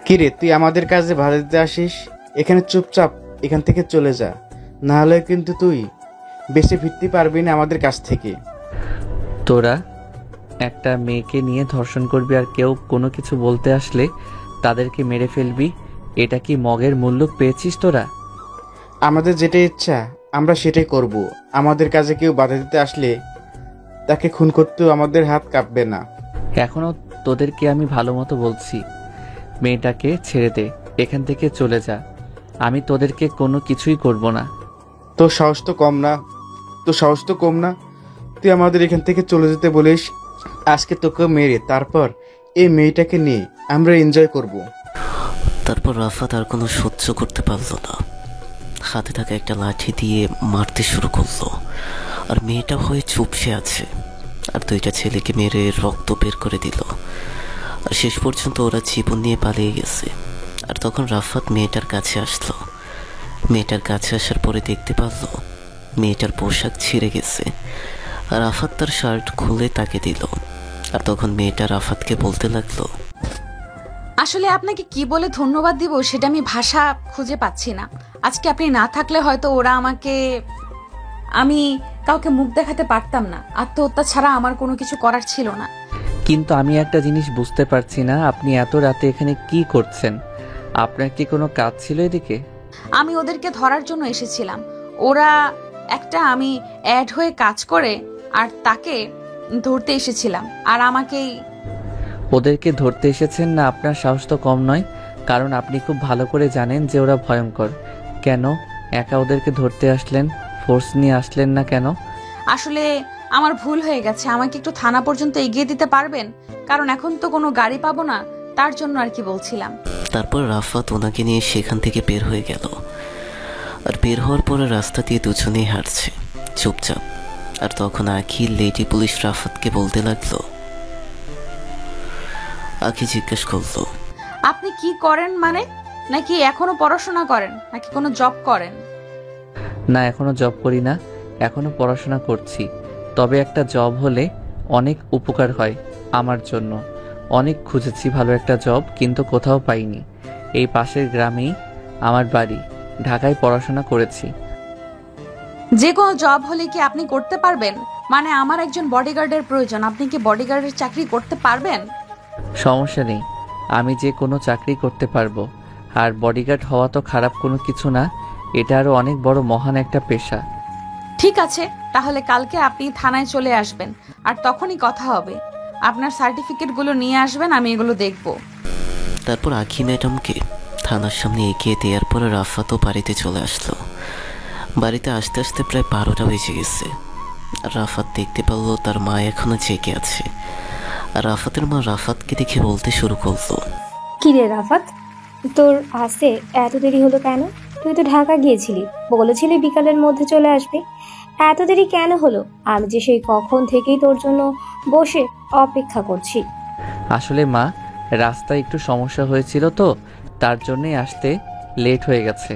কিরে, তুই আমাদের কাজে বাধা দিতে আসিস? এখানে চুপচাপ এখান থেকে চলে যা, না হলে কিন্তু তুই বেঁচে ফিরতে পারবি না আমাদের কাছ থেকে। তোরা একটা মেয়েকে নিয়ে ধর্ষণ করবি আর কেউ কোনো কিছু বলতে আসলে তাদেরকে মেরে ফেলবি, এটা কি মগের মুল্লুক পেয়েছিস তোরা? আমাদের যেটা ইচ্ছা আমরা সেটাই করব। আমাদের কাজে কেউ বাধা দিতে আসলে তাকে খুন করতেও আমাদের হাত কাঁপবে না। এখনো তোদেরকে আমি ভালো মতো বলছি, মেয়েটাকে ছেড়ে দে, এখান থেকে চলে যা। আমি তোদেরকে কোনো কিছুই করব না। তোর সাহস তো কম না, তোর সাহস তো কম না। তুই আমাদের এখান থেকে চলে যেতে বলিস, আজকে তোকে মেরে তারপর এই মেয়েটাকে নিয়ে আমরা এনজয় করব। তারপর রাফাত আর কোনো সহ্য করতে পারল না, হাতে থাকা একটা লাঠি দিয়ে মারতে শুরু করলো। আর মেয়েটা হয়ে চুপসে আছে, আর দুইটা ছেলেকে মেরে রক্ত বের করে দিল। আর শেষ পর্যন্ত ওরা জীবন নিয়ে পালিয়ে গেছে। আর তখন রাফাত মেয়েটার কাছে আসলো। মেয়েটার কাছে আসার পরে দেখতে পারলো মেয়েটার পোশাক ছিঁড়ে গেছে। আর রাফাত তার শার্ট খুলে তাকে দিল। আর তখন মেয়েটা রাফাতকে বলতে লাগলো, আসলে আপনাকে কি বলে ধন্যবাদ দিব সেটা আমি ভাষা খুঁজে পাচ্ছি না। আজকে আপনি না থাকলে হয়তো আমি কাউকে মুখ দেখাতে পারতাম না। আত্মহত্যা ছাড়া আমার কোনো কিছু করার ছিল না। কিন্তু আমি একটা জিনিস বুঝতে পারছি না, আপনি এত রাতে এখানে কি করছেন? আপনার কি কোনো কাজ ছিল এদিকে? আমি ওদেরকে ধরার জন্য এসেছিলাম। ওরা আমি অ্যাড হয়ে কাজ করে আর তাকে ধরতে এসেছিলাম। আর আমাকেই ওদেরকে ধরতে এসেছেন না? আপনার সাহস তো কম নয়, কারণ আপনি খুব ভালো করে জানেন যে ওরা ভয়ঙ্কর। কেন একা ওদেরকে ধরতে আসলেন? ফোর্স নিয়ে আসলেন না কেন? আসলে আমার ভুল হয়ে গেছে। আমাকে একটু থানা পর্যন্ত এগিয়ে দিতে পারবেন? কারণ এখন তো কোনো গাড়ি পাবো না, তার জন্য আর কি বলছিলাম। তারপর রাফাত ওনাকে নিয়ে সেখান থেকে বের হয়ে গেল। আর বের হওয়ার পরে রাস্তা দিয়ে দুজনেই হাঁটছে চুপচাপ। আর তখন আখি লেডি পুলিশ রাফাতকে বলতে লাগলো। আখি জিজ্ঞেস করলো, আপনি কি করেন? মানে নাকি এখনো পড়াশোনা করেন, নাকি কোনো জব করেন? না, এখনো জব করি না, এখনো পড়াশোনা করছি। তবে একটা জব হলে অনেক উপকার হয় আমার জন্য। অনেক খুঁজেছি ভালো একটা জব, কিন্তু কোথাও পাইনি। এই পাশের গ্রামেই আমার বাড়ি, ঢাকায় পড়াশোনা করেছি। যে কোনো জব হলে কি আপনি করতে পারবেন? মানে আমার একজন বডিগার্ডের প্রয়োজন, আপনি কি বডিগার্ডের চাকরি করতে পারবেন? সমস্যা নেই, আমি যে কোনো চাকরি করতে পারবো। আর বডিগার্ড হওয়া তো খারাপ কোনো কিছু না, এটা আরও অনেক বড় মহান একটা পেশা। ঠিক আছে, তাহলে কালকে আপনি থানায় চলে আসবেন আর তখনই কথা হবে। আপনার সার্টিফিকেটগুলো নিয়ে আসবেন, আমি এগুলো দেখব। তারপর আখি ম্যাডামকে থানার সামনে এগিয়ে দেওয়ার পরে রাফাতও বাড়িতে চলে আসলো। বাড়িতে আসতে আসতে প্রায় 12টা বেজে গেছে। রাফাত দেখতে পারলো তার মা এখনো জেগে আছে। আর রাফাতের মা রাফাতকে দেখে বলতে শুরু করলো, কি রে রাফাত, তোর আসতে এত দেরি হলো কেন? তুই তো ঢাকা গিয়েছিলি, বলেছিলি বিকালের মধ্যে চলে আসবি। এত দেরি কেন হলো? আমি যে সেই কখন থেকেই তোর জন্য বসে অপেক্ষা করছি। আসলে মা, রাস্তায় একটু সমস্যা হয়েছিল তো, তার জন্যই আসতে লেট হয়ে গেছে।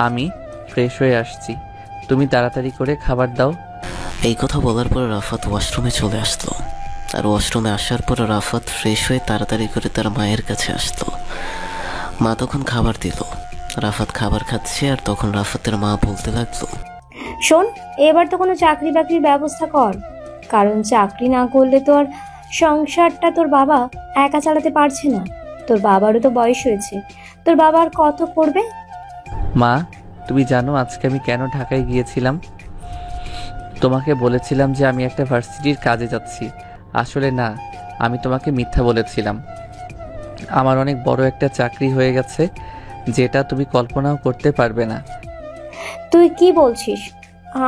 আমি ফ্রেশ হয়ে আসছি, তুমি তাড়াতাড়ি করে খাবার দাও। এই কথা বলার পর রাফাত ওয়াশরুমে চলে আসলো। আর ওয়াশরুমে আসার পর রাফাত ফ্রেশ হয়ে তাড়াতাড়ি করে তার মায়ের কাছে আসলো। মা তখন খাবার দিল। রাফাত খাবার খাচ্ছে। আর তখন রাফাতের মা বলতে লাগলো, শোন, এবার তো কোনো চাকরি বাকরির ব্যবস্থা কর, কারণ চাকরি না করলে তো আর সংসারটা তোর বাবা একা চালাতে পারছে না। তোর বাবারও তো বয়স হয়েছে, তোর বাবা আর কত করবে? মা, তুমি জানো আজকে আমি কেন ঢাকায় গিয়েছিলাম? তোমাকে বলেছিলাম যে আমি একটা ভার্সিটির কাজে যাচ্ছি। আসলে না, আমি তোমাকে মিথ্যা বলেছিলাম। আমার অনেক বড় একটা চাকরি হয়ে গেছে, যেটা তুমি কল্পনাও করতে পারবে না। তুই কি বলছিস?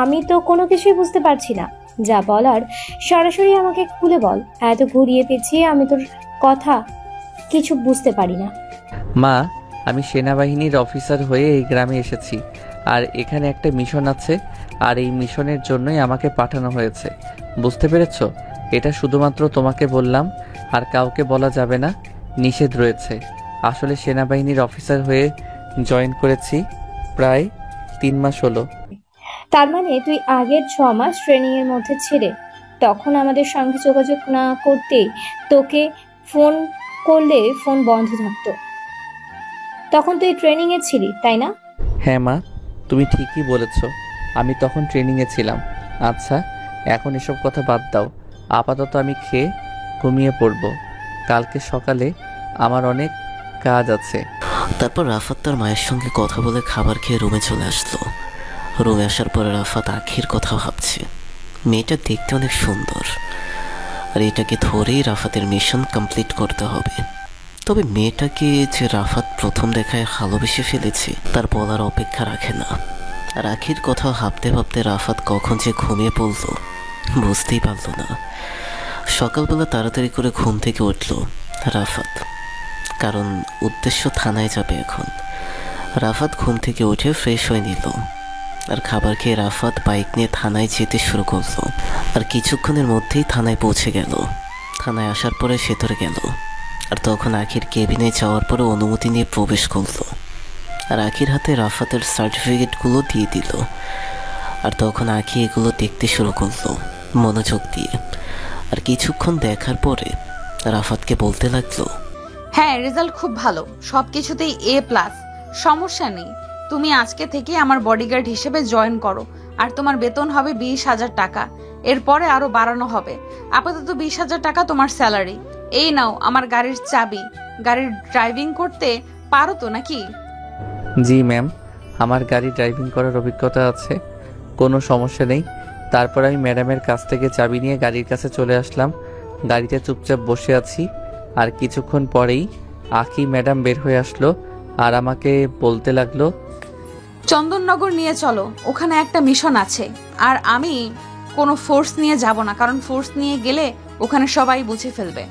আমি তো কোনো কিছুই বুঝতে পারছি না। যা বলার সরাসরি আমাকে খুলে বল। এত ঘুরিয়ে পেঁচিয়ে আমি তোর কথা কিছু বুঝতে পারি না। মা, আমি সেনাবাহিনীর অফিসার হয়ে এই গ্রামে এসেছি। আর এখানে একটা মিশন আছে, আর এই মিশনের জন্যই আমাকে পাঠানো হয়েছে। বুঝতে পেরেছো? এটা শুধুমাত্র তোমাকে বললাম, আর কাউকে বলা যাবে না, নিষেধ রয়েছে। আসলে সেনাবাহিনীর অফিসার হয়ে জয়েন করেছি প্রায় 3 মাস হলো। তার মানে তুই আগের 6 মাস ট্রেনিং এর মধ্যে ছেড়ে তখন আমাদের সঙ্গে যোগাযোগ না করতেই তোকে ফোন করলে ফোন বন্ধ থাকতো। তখন তুই ট্রেনিংয়ে ছিলি তাই না? হ্যাঁ মা, তুমি ঠিকই বলেছ, আমি তখন ট্রেনিংয়ে ছিলাম। আচ্ছা, এখন এসব কথা বাদ দাও। আপাতত আমি খেয়ে ঘুমিয়ে পড়ব। কালকে সকালে আমার অনেক কাজ আছে। তারপর রাফাত তার মায়ের সঙ্গে কথা বলে খাবার খেয়ে রুমে চলে আসলো। রুমে আসার পরে রাফাত আখির কথা ভাবছে। মেয়েটা দেখতে অনেক সুন্দর, আর এটাকে ধরেই রাফাতের মিশন কমপ্লিট করতে হবে। তবে মেয়েটাকে যে রাফাত প্রথম দেখায় ভালোবেসে ফেলেছে তার বলার অপেক্ষা রাখে না। আর আখির কথা ভাবতে ভাবতে রাফাত কখন যে ঘুমিয়ে পড়ল বুঝতেই পারল না। সকালবেলা তাড়াতাড়ি করে ঘুম থেকে উঠল রাফাত, কারণ উদ্দেশ্য থানায় যাবে এখন। রাফাত ঘুম থেকে উঠে ফ্রেশ হয়ে নিল, আর খাবার খেয়ে রাফাত বাইক নিয়ে থানায় যেতে শুরু করলো। আর কিছুক্ষণের মধ্যেই থানায় পৌঁছে গেল। থানায় আসার পরে ভেতরে গেল, আর তখন আখির কেবিনে যাওয়ার পরে অনুমতি নিয়ে প্রবেশ করলো। আর আখির হাতে রাফাতের সার্টিফিকেটগুলো দিয়ে দিল। আর তখন আখি এগুলো দেখতে শুরু করলো মনোযোগ দিয়ে। আর কিছুক্ষণ দেখার পরে রাফাতকে বলতে লাগলো, হ্যাঁ, রেজাল্ট খুব ভালো, সব কিছুতেই A+। সমস্যা নেই, তুমি আজকে থেকে আমার বডিগার্ড হিসেবে জয়েন করো। আর তোমার বেতন হবে 20,000 টাকা, এরপরে আরো বাড়ানো হবে। আপাতত 20,000 টাকা তোমার স্যালারি। এই নাও আমার গাড়ির চাবি। গাড়ির ড্রাইভিং করতে পারো তো নাকি? জি ম্যাম, আমার গাড়ি ড্রাইভিং করার অভিজ্ঞতা আছে, কোনো সমস্যা নেই। তারপর আমি ম্যাডামের কাছ থেকে চাবি নিয়ে গাড়ির কাছে চলে আসলাম। গাড়িতে চুপচাপ বসে আছি, আর কিছুক্ষণ পরেই আখি ম্যাডাম বের হয়ে আসলো আর আমাকে বলতে লাগলো, চন্দননগর নিয়ে চলো, ওখানে একটা মিশন আছে। আর আমি কোনো ফোর্স নিয়ে যাব না, কারণ ফোর্স নিয়ে গেলে ওখানে সবাই বুঝে ফেলবে।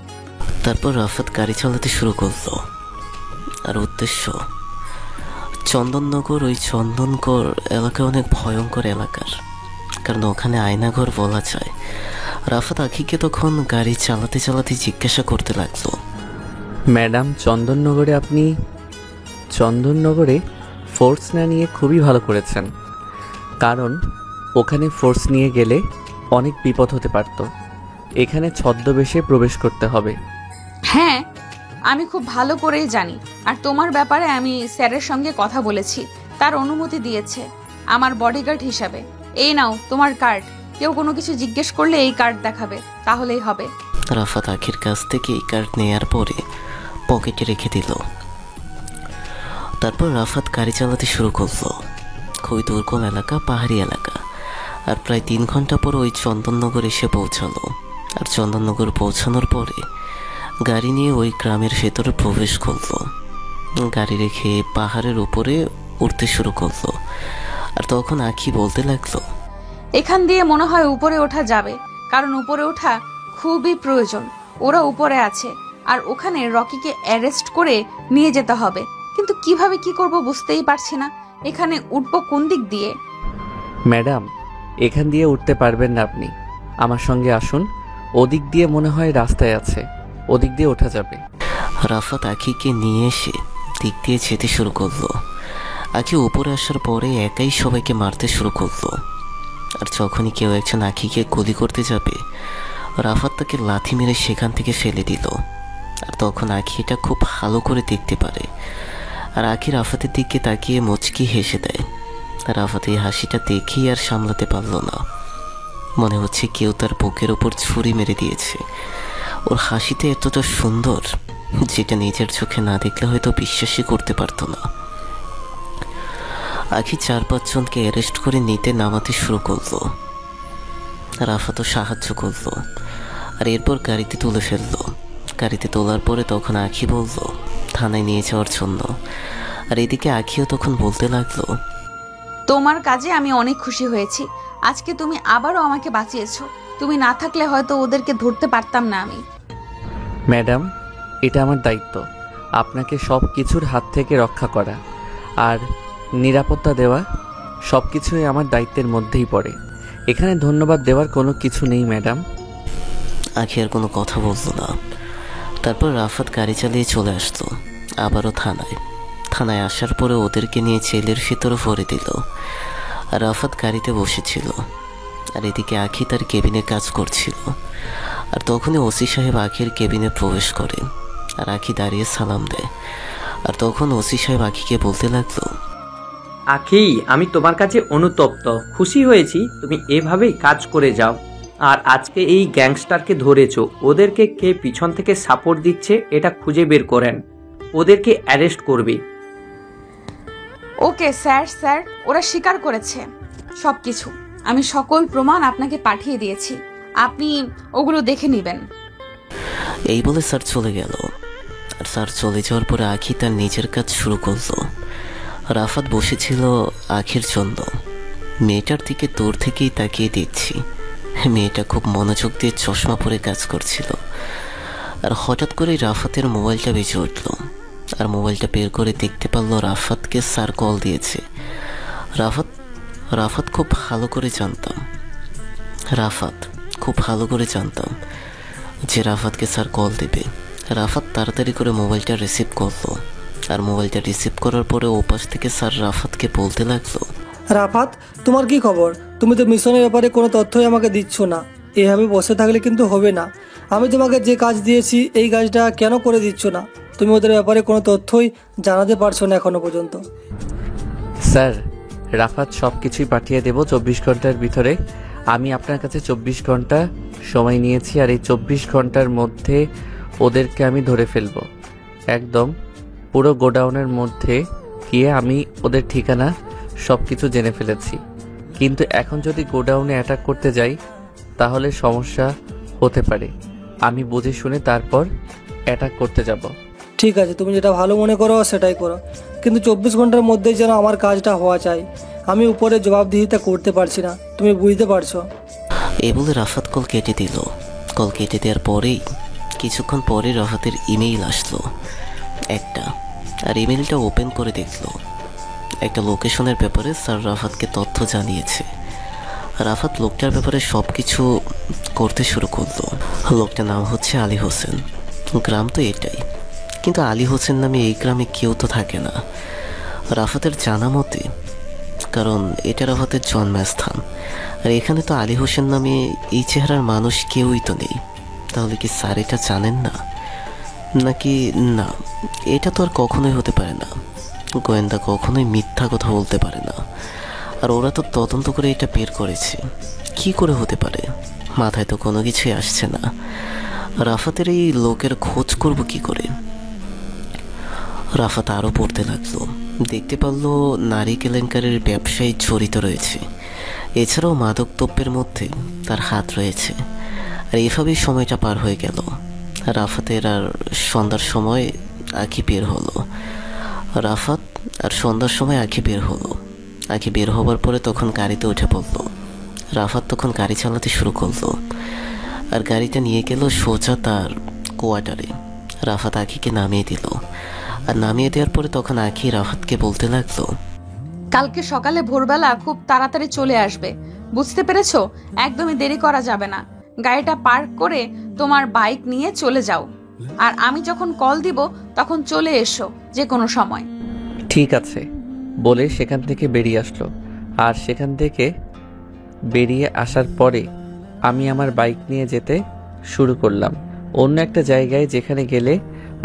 তারপর রাফাত গাড়ি চালাতে শুরু করলো। আর উদ্দেশ্য চন্দননগর। ওই চন্দননগর এলাকা অনেক ভয়ঙ্কর এলাকার, কারণ ওখানে আয়নাঘর বলা যায়। রাফাত আখিকে তখন গাড়ি চালাতে চালাতে জিজ্ঞাসা করতে লাগলো, ম্যাডাম চন্দননগরে ফোর্স না নিয়ে খুবই ভালো করেছেন, কারণ ওখানে ফোর্স নিয়ে গেলে অনেক বিপদ হতে পারত। এখানে ছদ্মবেশে প্রবেশ করতে হবে। হ্যাঁ, আমি খুব ভালো করেই জানি। আর তোমার ব্যাপারে আমি স্যারের সঙ্গে কথা বলেছি, তার অনুমতি দিয়েছে আমার বডিগার্ড হিসাবে। এই নাও তোমার কার্ড, কেউ কোনো কিছু জিজ্ঞেস করলে এই কার্ড দেখাবে, তাহলেই হবে। রাফাত আখির কাছ থেকে এই কার্ড নেয়ার পরে পকেটে রেখে দিল। তারপর রাফাত গাড়ি চালাতে শুরু করলো। খুবই দুর্গম এলাকা, পাহাড়ি এলাকা। আর প্রায় 3 ঘন্টা পর ওই চন্দননগর এসে পৌঁছালো। আর চন্দননগর পৌঁছানোর পরে গাড়ি নিয়ে ওই গ্রামের ভেতরে প্রবেশ করলো। গাড়ি রেখে পাহাড়ের উপরে উঠতে শুরু করলো। আর তখন আখি বলতে লাগলো, এখান দিয়ে মনে হয় উপরে ওঠা যাবে, কারণ উপরে ওঠা খুবই প্রয়োজন। ওরা উপরে আছে, আর ওখানে রকিকে অ্যারেস্ট করে নিয়ে যেতে হবে। কিন্তু কিভাবে কি করব বুঝতেই পারছি না। এখানে উঠবো কোন দিক দিয়ে? ম্যাডাম, এখান দিয়ে উঠতে পারবেন না আপনি, আমার সঙ্গে আসুন। ওদিক দিয়ে মনে হয় রাস্তায় আছে, ওদিক দিয়ে ওঠা যাবে। রাফাত আখিকে নিয়ে এসে দিক দিয়ে যেতে শুরু করলো। আখি উপরে আসার পরে একাই সবাইকে মারতে শুরু করলো। আর যখনই কেউ একজন আখিকে গুলি করতে যাবে, রাফাত তাকে লাথি মেরে সেখান থেকে ফেলে দিল। আর তখন আখি এটা খুব ভালো করে দেখতে পারে। আর আখি রাফাতের দিকে তাকিয়ে মুচকি হেসে দেয়। রাফাত এই হাসিটা দেখেই আর সামলাতে পারল না। মনে হচ্ছে কেউ তার বুকের ওপর ছুরি মেরে দিয়েছে। ওর হাসিতে এতটা সুন্দর, যেটা নিজের চোখে না দেখলে হয়তো বিশ্বাসই করতে পারতো না। আখি 4-5 জনকে অ্যারেস্ট করে নিতে নামাতে শুরু করলো। রাফাতও সাহায্য করলো। আর এরপর গাড়িতে তুলে ফেললো। গাড়িতে তোলার পরে তখন আখি বলল থানায় নিয়ে যাওয়ার জন্য। আর এদিকে আখিও তখন বলতে লাগলো, তোমার কাজে আমি অনেক খুশি হয়েছি। আজকে তুমি আবারও আমাকে বাঁচিয়েছো। তুমি না থাকলে হয়তো ওদেরকে ধরতে পারতাম না আমি। ম্যাডাম, এটা আমার দায়িত্ব, আপনাকে সব কিছুর হাত থেকে রক্ষা করা আর নিরাপত্তা দেওয়া। সব কিছুই আমার দায়িত্বের মধ্যেই পড়ে। এখানে ধন্যবাদ দেওয়ার কোনো কিছু নেই ম্যাডাম। আখি আর কোনো কথা বলল না। তারপর রাফাত গাড়ি চালিয়ে চলে আসলো আবারও থানায়। থানায় আসার পরে ওদেরকে নিয়ে জেলের ভিতরে ভরে দিল। আর রাফাত গাড়িতে বসেছিল, আর এদিকে আখি তার কেবিনে কাজ করছিল। আর তখনই ওসি সাহেব আখির কেবিনে প্রবেশ করে। আর আখি দাঁড়িয়ে সালাম দেয়। আর তখন ওসি সাহেব আখিকে বলতে লাগলো, আখি, আমি তোমার কাছে অনুতপ্ত। খুশি হয়েছি তুমি এভাবেই কাজ করে যাও। আর আজকে এই গ্যাংস্টারকে ধরেছো, ওদেরকে কে পিছন থেকে সাপোর্ট দিচ্ছে এটা খুঁজে বের করেন, ওদেরকে অ্যারেস্ট করবে। ওকে স্যার, স্যার ওরা স্বীকার করেছে সবকিছু। আমি সকল প্রমাণ আপনাকে পাঠিয়ে দিয়েছি, আপনি ওগুলো দেখে নেবেন। এই বলে স্যার চলে গেল। আর স্যার চলে যাওয়ার পরে আখি তার নিজের কাজ শুরু করলো। রাফাত বসেছিল আখির জন্য। মেয়েটার দিকে দূর থেকেই তাকিয়ে দেখছি। মেয়েটা খুব মনোযোগ দিয়ে চশমা পরে কাজ করছিল। আর হঠাৎ করে রাফাতের মোবাইলটা বেজে উঠল। আর মোবাইলটা বের করে দেখতে পারলো রাফাতকে স্যার কল দিয়েছে। রাফাত খুব ভালো করে জানতাম যে রাফাতকে স্যার কল দেবে। রাফাত তাড়াতাড়ি করে মোবাইলটা রিসিভ করলো। আর মোবাইলটা রিসিভ করার পরে ওপাশ থেকে স্যার রাফাতকে বলতে লাগলো, রাফাত, তোমার কি খবর? তুমি তো মিশনের ব্যাপারে কোনো তথ্যই আমাকে দিচ্ছ না। এভাবে বসে থাকলে কিন্তু হবে না। আমি তোমাকে যে কাজ দিয়েছি এই কাজটা কেন করে দিচ্ছ না? তুমি ওদের ব্যাপারে কোনো তথ্যই জানাতে পারছো না এখনো পর্যন্ত। স্যার, রাফাত সব কিছুই পাঠিয়ে দেব 24 ঘন্টার ভিতরে। আমি আপনার কাছে 24 ঘন্টা সময় নিয়েছি, আর এই 24 ঘন্টার মধ্যে ওদেরকে আমি ধরে ফেলবো। একদম পুরো গোডাউনের মধ্যে গিয়ে আমি ওদের ঠিকানা সব কিছু জেনে ফেলেছি। কিন্তু এখন যদি গোডাউনে অ্যাটাক করতে যাই তাহলে সমস্যা হতে পারে। আমি বুঝে শুনে তারপর অ্যাটাক করতে যাব। ঠিক আছে, তুমি যেটা ভালো মনে করো সেটাই করো, কিন্তু 24 ঘন্টার মধ্যেই যেন আমার কাজটা হওয়া চাই। আমি উপরে জবাবদিহিতা করতে পারছি না, তুমি বুঝতে পারছো? এই বলে রাফাত কল কেটে দিল। কল কেটে দেওয়ার পরেই কিছুক্ষণ পরে রাফাতের ইমেইল আসলো একটা। আর ইমেইলটা ওপেন করে দেখলো একটা লোকেশনের ব্যাপারে স্যার রাফাতকে তথ্য জানিয়েছে। রাফাত লোকটার ব্যাপারে সব কিছু করতে শুরু করলো। লোকটার নাম হচ্ছে আলী হোসেন, গ্রাম তো এটাই, কিন্তু আলী হোসেন নামে এই গ্রামে কেউ তো থাকে না রাফাতের জানা মতে, কারণ এটা রাফাতের জন্মস্থান। আর এখানে তো আলী হোসেন নামে এই চেহারার মানুষ কেউই তো নেই। তাহলে কি স্যার এটা জানেন না? নাকি না, এটা তো আর কখনোই হতে পারে না। গোয়েন্দা কখনোই মিথ্যা কথা বলতে পারে না। আর ওরা তো তদন্ত করে এটা বের করেছে, কি করে হতে পারে? মাথায় তো কোনো কিছুই আসছে না। রাফাতের এই লোকের খোঁজ করব কি করে? রাফাত আরও পড়তে লাগলো। দেখতে পারলো নারী কেলেঙ্কারির ব্যবসায়ী জড়িত রয়েছে, এছাড়াও মাদক দ্রব্যের মধ্যে তার হাত রয়েছে। আর এভাবেই সময়টা পার হয়ে গেল। রাফাতের আর সন্ধ্যার সময় আঁখি বের হলো। রাফাত আর সন্ধ্যার সময় আঁখি বের হলো। আঁখি বের হবার পরে তখন গাড়িতে উঠে পড়লো। রাফাত তখন গাড়ি চালাতে শুরু করলো। আর গাড়িটা নিয়ে গেল সোজা তার কোয়ার্টারে। রাফাত আঁখিকে নামিয়ে দিল। আর নামিয়ে দেওয়ার পরে তখন আঁখি রাফাতকে বলতে লাগলো, কালকে সকালে ভোরবেলা খুব তাড়াতাড়ি চলে আসবে, বুঝতে পেরেছো? একদমই দেরি করা যাবে না। গাড়িটা পার্ক করে তোমার বাইক নিয়ে চলে যাও, আর আমি যখন কল দিব তখন চলে এসো যে কোনো সময়। ঠিক আছে বলে সেখান থেকে বেরিয়ে আসলো। আর সেখান থেকে বেরিয়ে আসার পরে আমি আমার বাইক নিয়ে যেতে শুরু করলাম অন্য একটা জায়গায়, যেখানে গেলে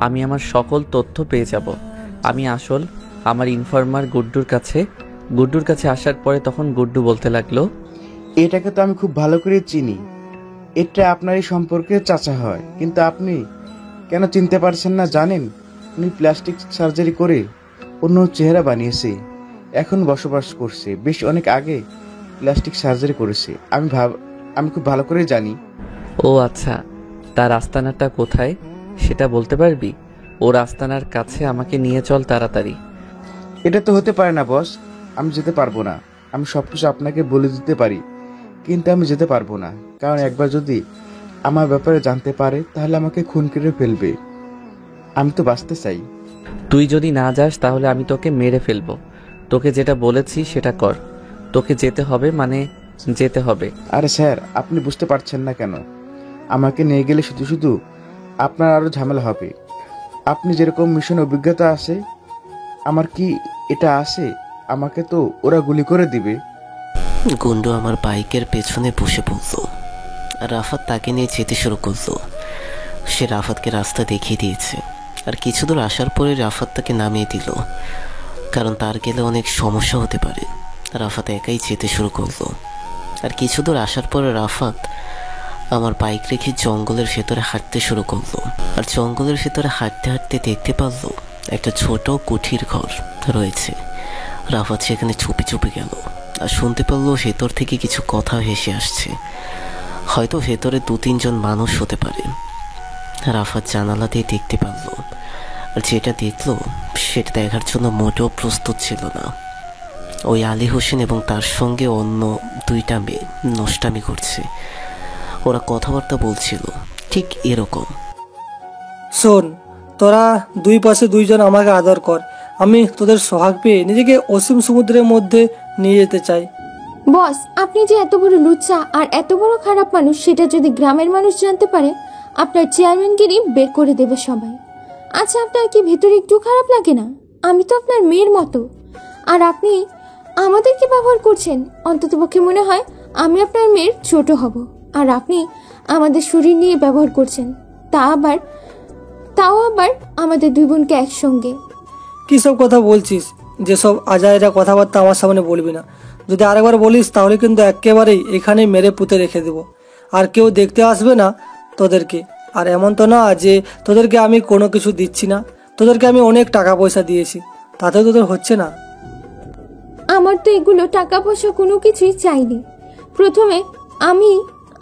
আমি আমার সকল তথ্য পেয়ে যাব। আমি আমার ইনফরমার গুড্ডুর কাছে আসার পরে তখন গুড্ডু বলতে লাগলো, এটাকে তো আমি খুব ভালো করে চিনি, এটা আপনারই সম্পর্কে চাচা হয়, কিন্তু আপনি কেন চিনতে পারছেন না জানেন? উনি প্লাস্টিক সার্জারি করে অন্য চেহারা বানিয়েছে, এখন বসবাস করছে। বেশ অনেক আগে প্লাস্টিক সার্জারি করেছে। আমি খুব ভালো করে জানি। ও আচ্ছা, তার আস্তানাটা কোথায় সেটা বলতে পারবি? ওর আস্তানার কাছে আমাকে নিয়ে চল তাড়াতাড়ি। এটা তো হতে পারে না বস, আমি যেতে পারবো না। আমি সবকিছু আপনাকে বলে দিতে পারি, কিন্তু আমি যেতে পারবো না, কারণ একবার যদি আমার ব্যাপারে জানতে পারে তাহলে আমাকে খুন করে ফেলবে। আমি তো বাঁচতে চাই। তুই যদি না যাস তাহলে আমি তোকে মেরে ফেলবো। তোকে যেটা বলেছি সেটা কর। তোকে যেতে হবে মানে যেতে হবে। আরে স্যার, আপনি বুঝতে পারছেন না কেন? আমাকে নিয়ে গেলে শুধু শুধু আপনার আরো ঝামেলা হবে। আপনি যেরকম মিশন অভিজ্ঞতা আছে, আমার কি এটা আছে? আমাকে তো ওরা গুলি করে দিবে। গুন্ডু আমার বাইকের পেছনে বসে পড়ল। রাফাত তাকে নিয়ে যেতে শুরু করলো। সে রাফাতকে রাস্তা দেখিয়ে দিয়েছে। আর কিছু দূর আসার পরে রাফাত তাকে নামিয়ে দিল, কারণ তার গেলে অনেক সমস্যা হতে পারে। রাফাত একাই যেতে শুরু করলো। আর কিছু দূর আসার পরে রাফাত আমার বাইক রেখে জঙ্গলের ভেতরে হাঁটতে শুরু করলো। আর জঙ্গলের ভেতরে হাঁটতে হাঁটতে দেখতে পারলো একটা ছোট কুঠির ঘর রয়েছে। রাফাত সেখানে চুপি চুপি গেল আর শুনতে পারলো ভেতর থেকে কিছু কথা ভেসে আসছে। হয়তো ভেতরে 2-3 জন মানুষ হতে পারে। রাফাত জানালা দিয়ে দেখতে পারলো, আর যেটা দেখলো সেটা দেখার জন্য মোটেও প্রস্তুত ছিল না। ওই আলী হোসেন এবং তার সঙ্গে অন্য 2টা মেয়ে নষ্টামি করছে। ওরা কথাবার্তা বলছিল ঠিক এরকম। শোন, তোরা 2 পাশে 2 জন আমাকে আদর কর। আমি তোদের সোহাগ পেয়ে নিজেকে অসীম সমুদ্রের মধ্যে নিয়ে যেতে চাই। বস, আপনি যে এত বড় লুচ্চা আর এত বড় খারাপ মানুষ, সেটা যদি গ্রামের মানুষ জানতে পারে, আপনার চেয়ারম্যানগিরি বের করে দেবে সবাই। আচ্ছা, আপনার কি ভেতরে একটু খারাপ লাগে না? আমি তো আপনার মেয়ের মতো, আর আপনি আমাদেরকে ব্যবহার করছেন। অন্ততপক্ষে মনে হয় আমি আপনার মেয়ের ছোট হব, আর আপনি আমাদের শরীর নিয়ে ব্যবহার করছেন, তাও আবার আমাদের 2 বোনকে একসঙ্গে। কী সব কথা বলছিস? যেসব আজাইরা কথাবার্তা আমার সামনে বলবি না। যদি আরেকবার বলিস তাহলে কিন্তু একেবারেই এখানেই মেরে পুঁতে রেখে দেব, আর কেউ দেখতে আসবে না তোদেরকে। আর এমন তো না যে তোদেরকে আমি কোনো কিছু দিচ্ছি না। তোদেরকে আমি অনেক টাকা পয়সা দিয়েছি, তাতেও তোদের হচ্ছে না। আমার তো এগুলো টাকা পয়সা কোনো কিছুই চাইনি। প্রথমে আমি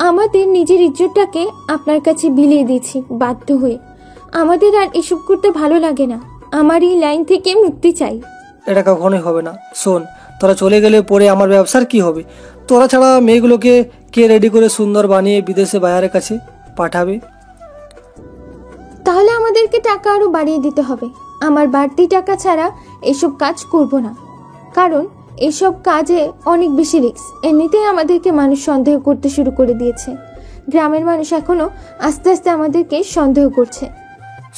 আমাদের নিজের ইজ্জতটাকে আপনার কাছে বিলিয়ে দিয়েছি বাধ্য হয়ে। আমাদের আর এসব করতে ভালো লাগে না। আমার এই লাইন থেকে মুক্তি চাই। এটা কখনোই হবে না। শোন, তোরা চলে গেলে পরে আমার ব্যবসার কি হবে? তোরা ছাড়া মেয়েগুলোকে কে রেডি করে সুন্দর বানিয়ে বিদেশে বাইরের কাছে পাঠাবে? তাহলে আমাদেরকে টাকা আরো বাড়িয়ে দিতে হবে। আমার বাড়তি টাকা ছাড়া এসব কাজ করব না, কারণ এসব কাজে অনেক বেশি রিস্ক। এমনিতেই আমাদেরকে মানুষ সন্দেহ করতে শুরু করে দিয়েছে। গ্রামের মানুষ এখনো আস্তে আস্তে আমাদেরকে সন্দেহ করছে।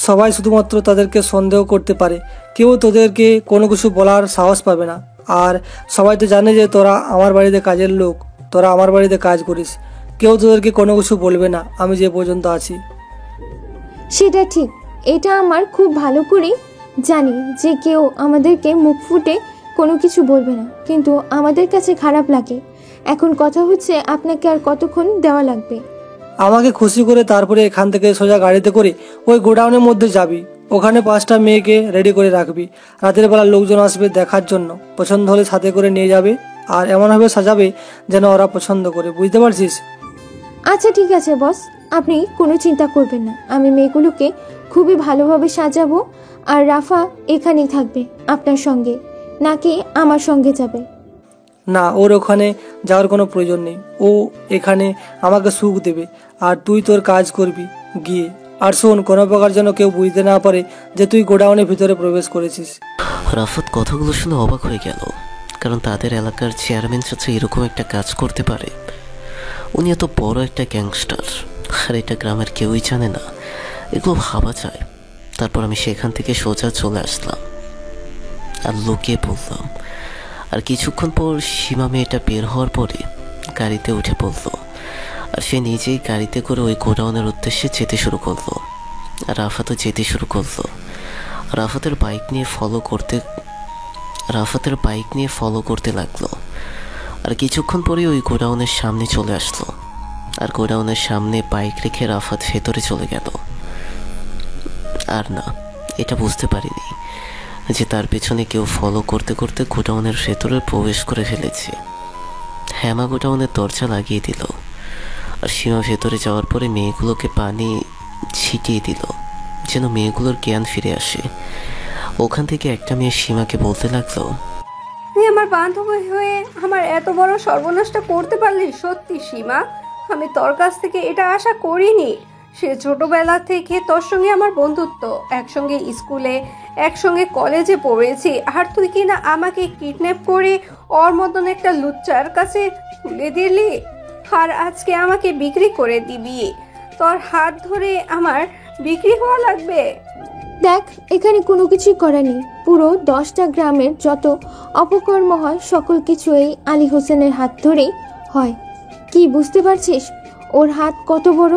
সবাই শুধুমাত্র তাদেরকে সন্দেহ করতে পারে, কেউ তোদেরকে কোনো কিছু বলার সাহস পাবে না। আর সবাই তো জানে যে তোরা আমার বাড়িতে কাজের লোক, তোরা আমার বাড়িতে কাজ করিস। কেউ তোদেরকে কোনো কিছু বলবে না আমি যে পর্যন্ত আছি। সেটা ঠিক, এটা আমার খুব ভালো করেই জানি যে কেউ আমাদেরকে মুখ ফুটে কোনো কিছু বলবে না, কিন্তু আমাদের কাছে খারাপ লাগে। এখন কথা হচ্ছে, আপনাকে আর কতক্ষণ দেওয়া লাগবে? আমাকে খুশি করে তারপরে এখান থেকে সোজা গাড়িতে করে ওই গোডাউনের মধ্যে যাবি। ওখানে 5টা মেয়েকে রেডি করে রাখবি। রাতের বেলা লোকজন আসবে দেখার জন্য, পছন্দ হলে সাথে করে নিয়ে যাবে, আর এমনভাবে সাজাবে যেন ওরা পছন্দ করে। বুঝতে পারছিস? আচ্ছা ঠিক আছে বস, আপনি কোনো চিন্তা করবেন না। আমি মেয়েগুলোকে খুবই ভালোভাবে সাজাবো। আর রাফা এখানেই থাকবে আপনার সঙ্গে, নাকি আমার সঙ্গে যাবে? না, ওর ওখানে যাওয়ার কোনো প্রয়োজন নেই। ও এখানে আমাকে সুখ দেবে, আর তুই তোর কাজ করবি গিয়ে। আর শোন, কোনো প্রকার যেন কেউ বুঝতে না পারে যে তুই গোডাউনের ভিতরে প্রবেশ করেছিস। রাফাত কথাগুলো শুনে অবাক হয়ে গেল, কারণ তাদের এলাকার চেয়ারম্যান চাচা এরকম একটা কাজ করতে পারে। উনি এত বড় একটা গ্যাংস্টার, আর এটা গ্রামের কেউই জানে না। এগুলো ভাবা যায়। তারপর আমি সেখান থেকে সোজা চলে আসলাম আর লুকিয়ে পড়লাম। আর কিছুক্ষণ পর সীমা মেয়েটা বের হওয়ার পরে গাড়িতে উঠে পড়লো, আর সে নিজেই গাড়িতে করে ওই গোডাউনের উদ্দেশ্যে যেতে শুরু করলো। আর রাফাতও যেতে শুরু করলো। রাফাতের বাইক নিয়ে ফলো করতে লাগলো। আর কিছুক্ষণ পরে ওই গোডাউনের সামনে চলে আসলো। আর গোডাউনের সামনে বাইক রেখে রাফাত ভেতরে চলে গেল। আর না, এটা বুঝতে পারিনি যে তার পেছনে কেউ ফলো করতে করতে গোডাউনের ভেতরে প্রবেশ করে ফেলেছে। হ্যামা গোডাউনের দরজা লাগিয়ে দিল। আর সীমা ভেতরে যাওয়ার পরে মেয়েগুলোকে পানি ছিটিয়ে দিল যেন মেয়েগুলোর জ্ঞান ফিরে আসে। ওখান থেকে একটা মেয়ে সীমাকে বলতে লাগলো, তুই আমার বান্ধবী হয়ে আমার এত বড় সর্বনাশটা করতে পারলি? সত্যি সীমা, আমি তোর কাছ থেকে এটা আশা করিনি। সে ছোটবেলা থেকে তোর সঙ্গে আমার বন্ধুত্ব, একসঙ্গে স্কুলে একসঙ্গে কলেজে পড়েছি, আর তুই কিনা আমাকে কিডন্যাপ করে ওর মতন একটা লুচ্চার কাছে তুলে দিলি, আর আজকে আমাকে বিক্রি করে দিবি? তোর হাত ধরে আমার বিক্রি হওয়া লাগবে? দেখ, এখানে কোনো কিছুই করার নেই। পুরো 10টা গ্রামের যত অপকর্ম হয় সকল কিছু এই আলী হোসেনের হাত ধরেই হয়। কি বুঝতে পারছিস ওর হাত কত বড়?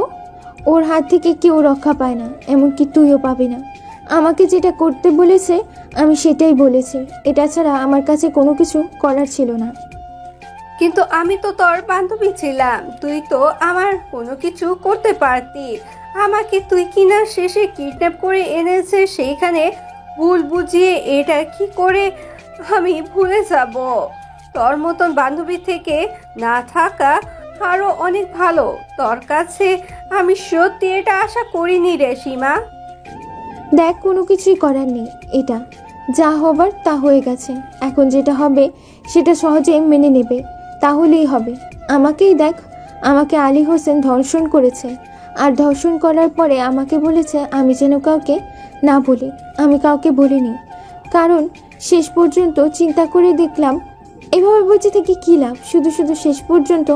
ওর হাত থেকে কেউ রক্ষা পায় না, এমনকি তুইও পাবি না। আমাকে যেটা করতে বলেছে আমি সেটাই বলেছি। এটা ছাড়া আমার কাছে কোনো কিছু করার ছিল না। কিন্তু আমি তো তোর বান্ধবী ছিলাম, তুই তো আমার কোনো কিছু করতে পারতি। আমাকে তুই কিনা শেষে কিডন্যাপ করে এনেছে, সেইখানে ভুল বুঝিয়ে এটা কি করে আমি ভুলে যাব? তোর মতন বান্ধবী থেকে না থাকা আরো অনেক ভালো। তোর কাছে আমি সত্যি এটা আশা করিনি রে সীমা। দেখ, কোনো কিছুই করার নেই। এটা যা হবার তা হয়ে গেছে। এখন যেটা হবে সেটা সহজেই মেনে নেবে, তাহলেই হবে। আমাকেই দেখ, আমাকে আলী হোসেন ধর্ষণ করেছে, আর ধর্ষণ করার পরে আমাকে বলেছে আমি যেন কাউকে না বলি। আমি কাউকে বলিনি, কারণ শেষ পর্যন্ত চিন্তা করে দেখলাম এভাবে বেঁচে থেকে কী লাভ। শুধু শুধু শেষ পর্যন্ত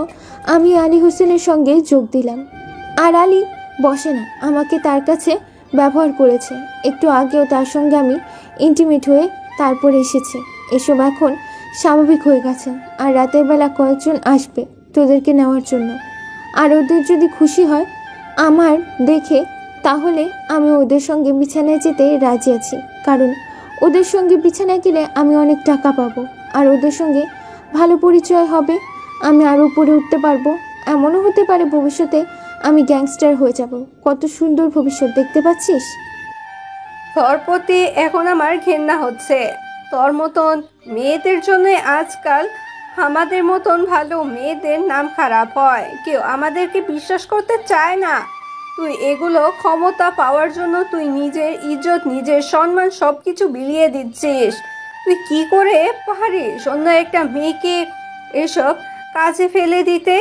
আমি আলী হোসেনের সঙ্গে যোগ দিলাম। আর আলী বসে না, আমাকে তার কাছে ব্যবহার করেছে। একটু আগেও তার সঙ্গে আমি ইন্টিমেট হয়ে তারপরে এসেছি। এসব এখন স্বাভাবিক হয়ে গেছে। আর রাতের বেলা কয়েকজন আসবে তোদেরকে নেওয়ার জন্য, আর ওদের যদি খুশি হয় আমার দেখে, তাহলে আমি ওদের সঙ্গে বিছানায় যেতে রাজি আছি। কারণ ওদের সঙ্গে বিছানায় গেলে আমি অনেক টাকা পাবো, আর ওদের সঙ্গে ভালো পরিচয় হবে। আমি আরও উপরে উঠতে পারবো। এমনও হতে পারে ভবিষ্যতে আমি গ্যাংস্টার হয়ে যাব। কত সুন্দর ভবিষ্যৎ, দেখতে পাচ্ছিস? তোর প্রতি এখন আমার ঘেন্না হচ্ছে। তোর মতন মেয়েদের জন্য আজকাল আমাদের মতন ভালো মেয়েদের নাম খারাপ হয়। কেউ আমাদেরকে বিশ্বাস করতে চায় না। তুই এগুলো ক্ষমতা পাওয়ার জন্য তুই নিজের ইজ্জত, নিজের সম্মান সব কিছু বিলিয়ে দিচ্ছিস। তুই কি করে পারিস অন্য একটা মেয়েকে এসব কাজে ফেলে দিতে?